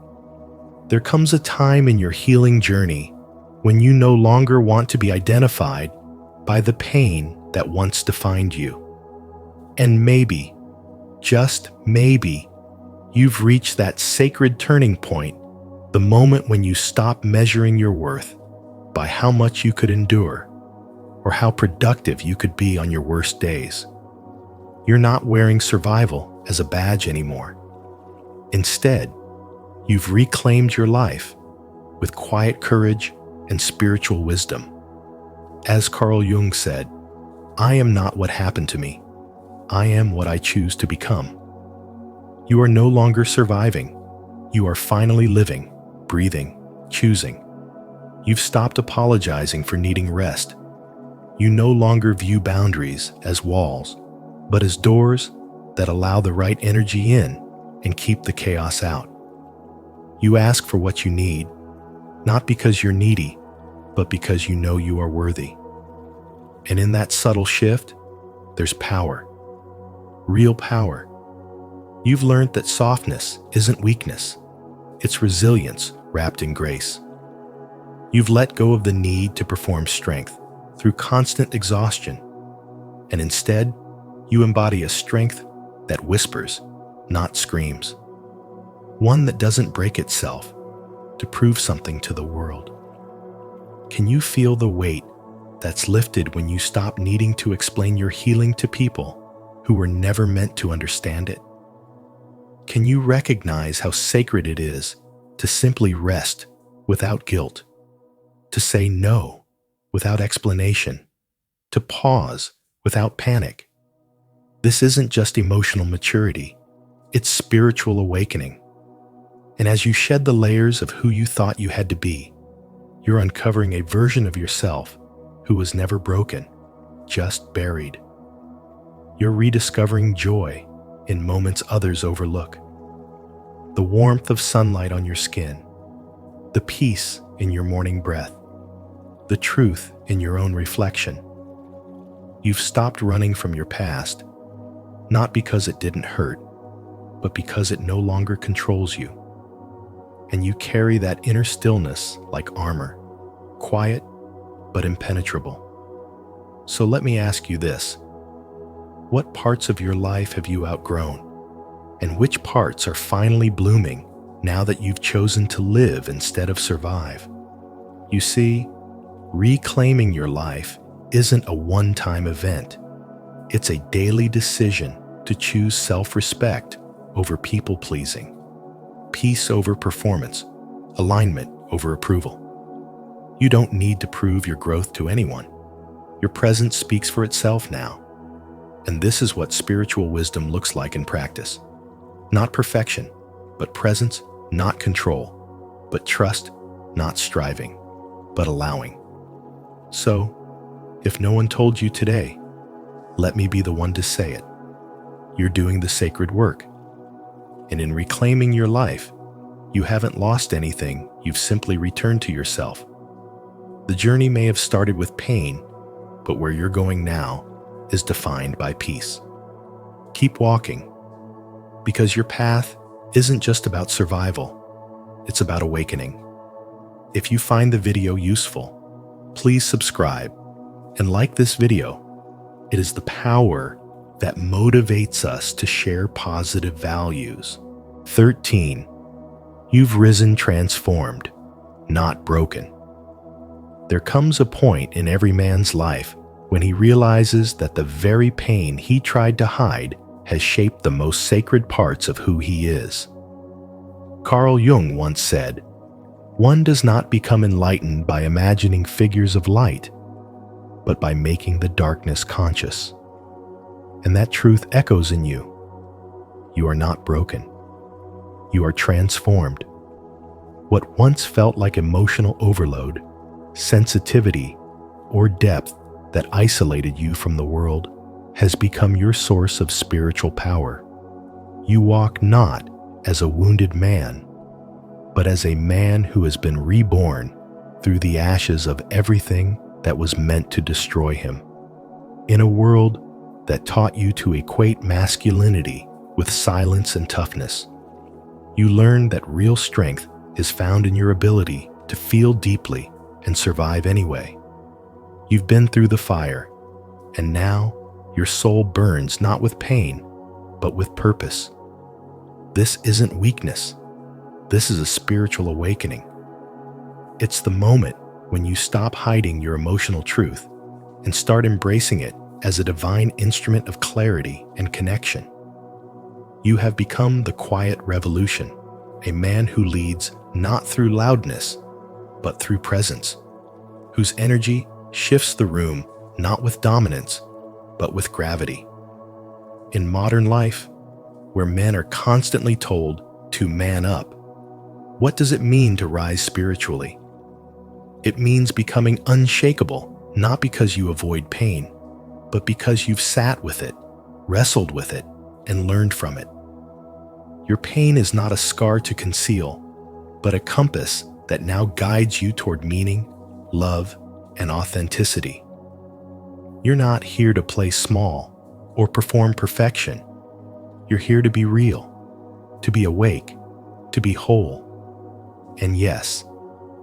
There comes a time in your healing journey when you no longer want to be identified by the pain that once defined you. And maybe, just maybe, you've reached that sacred turning point, the moment when you stop measuring your worth by how much you could endure or how productive you could be on your worst days. You're not wearing survival as a badge anymore. Instead, you've reclaimed your life with quiet courage and spiritual wisdom. As Carl Jung said, I am not what happened to me. I am what I choose to become. You are no longer surviving. You are finally living, breathing, choosing. You've stopped apologizing for needing rest. You no longer view boundaries as walls, but as doors that allow the right energy in and keep the chaos out. You ask for what you need, not because you're needy, but because you know you are worthy. And in that subtle shift, there's power. Real power. You've learned that softness isn't weakness. It's resilience wrapped in grace. You've let go of the need to perform strength through constant exhaustion, and instead, you embody a strength that whispers, not screams. One that doesn't break itself to prove something to the world. Can you feel the weight that's lifted when you stop needing to explain your healing to people who were never meant to understand it? Can you recognize how sacred it is to simply rest without guilt, to say no without explanation, to pause without panic? This isn't just emotional maturity, it's spiritual awakening. And as you shed the layers of who you thought you had to be, you're uncovering a version of yourself who was never broken, just buried. You're rediscovering joy in moments others overlook. The warmth of sunlight on your skin, the peace in your morning breath, the truth in your own reflection. You've stopped running from your past, not because it didn't hurt, but because it no longer controls you. And you carry that inner stillness like armor, quiet but impenetrable. So let me ask you this. What parts of your life have you outgrown? And which parts are finally blooming now that you've chosen to live instead of survive? You see, reclaiming your life isn't a one-time event. It's a daily decision to choose self-respect over people-pleasing, peace over performance, alignment over approval. You don't need to prove your growth to anyone. Your presence speaks for itself now. And this is what spiritual wisdom looks like in practice. Not perfection, but presence, not control, but trust, not striving, but allowing. So, if no one told you today, let me be the one to say it. You're doing the sacred work. And in reclaiming your life, you haven't lost anything, you've simply returned to yourself. The journey may have started with pain, but where you're going now is defined by peace. Keep walking, because your path isn't just about survival, it's about awakening. If you find the video useful, please subscribe and like this video. It is the power that motivates us to share positive values. 13. You've risen transformed, not broken. There comes a point in every man's life when he realizes that the very pain he tried to hide has shaped the most sacred parts of who he is. Carl Jung once said, "One does not become enlightened by imagining figures of light, but by making the darkness conscious." And that truth echoes in you you are not broken. You are transformed. What once felt like emotional overload, sensitivity, or depth that isolated you from the world has become your source of spiritual power. You walk not as a wounded man, but as a man who has been reborn through the ashes of everything that was meant to destroy him. In a world that taught you to equate masculinity with silence and toughness, you learned that real strength is found in your ability to feel deeply and survive anyway. You've been through the fire, and now your soul burns not with pain, but with purpose. This isn't weakness. This is a spiritual awakening. It's the moment when you stop hiding your emotional truth and start embracing it as a divine instrument of clarity and connection. You have become the quiet revolution, a man who leads not through loudness, but through presence, whose energy shifts the room not with dominance, but with gravity. In modern life, where men are constantly told to man up, what does it mean to rise spiritually? It means becoming unshakable, not because you avoid pain, but because you've sat with it, wrestled with it, and learned from it. Your pain is not a scar to conceal, but a compass that now guides you toward meaning, love, and authenticity. You're not here to play small or perform perfection. You're here to be real, to be awake, to be whole. And yes,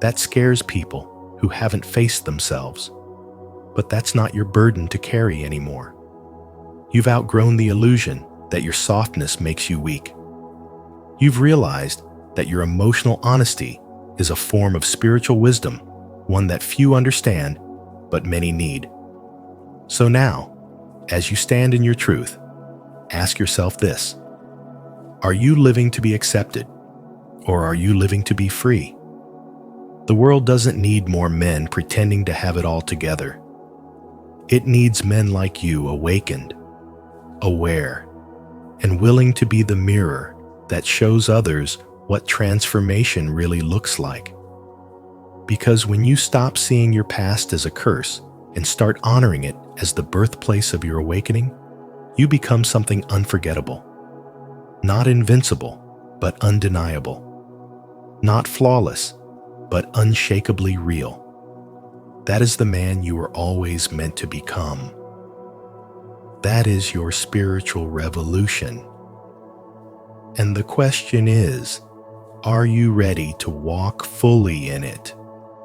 that scares people who haven't faced themselves, but that's not your burden to carry anymore. You've outgrown the illusion that your softness makes you weak. You've realized that your emotional honesty is a form of spiritual wisdom, one that few understand, but many need. So now, as you stand in your truth, ask yourself this: are you living to be accepted, or are you living to be free? The world doesn't need more men pretending to have it all together. It needs men like you, awakened, aware, and willing to be the mirror that shows others what transformation really looks like. Because when you stop seeing your past as a curse and start honoring it as the birthplace of your awakening, you become something unforgettable. Not invincible, but undeniable. Not flawless, but unshakably real. That is the man you were always meant to become. That is your spiritual revolution. And the question is, are you ready to walk fully in it?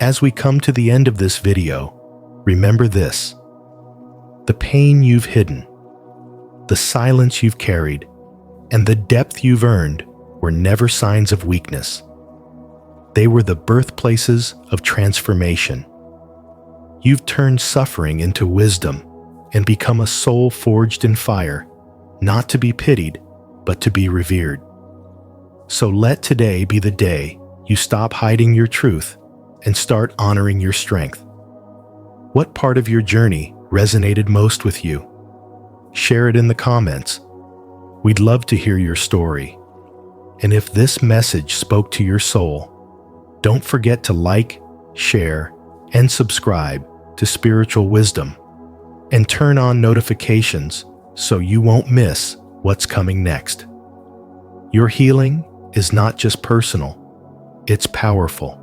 As we come to the end of this video, remember this: the pain you've hidden, the silence you've carried, and the depth you've earned were never signs of weakness. They were the birthplaces of transformation. You've turned suffering into wisdom and become a soul forged in fire, not to be pitied, but to be revered. So let today be the day you stop hiding your truth and start honoring your strength. What part of your journey resonated most with you? Share it in the comments. We'd love to hear your story. And if this message spoke to your soul, don't forget to like, share, and subscribe to Spiritual Wisdom, and turn on notifications so you won't miss what's coming next. Your healing is not just personal, it's powerful.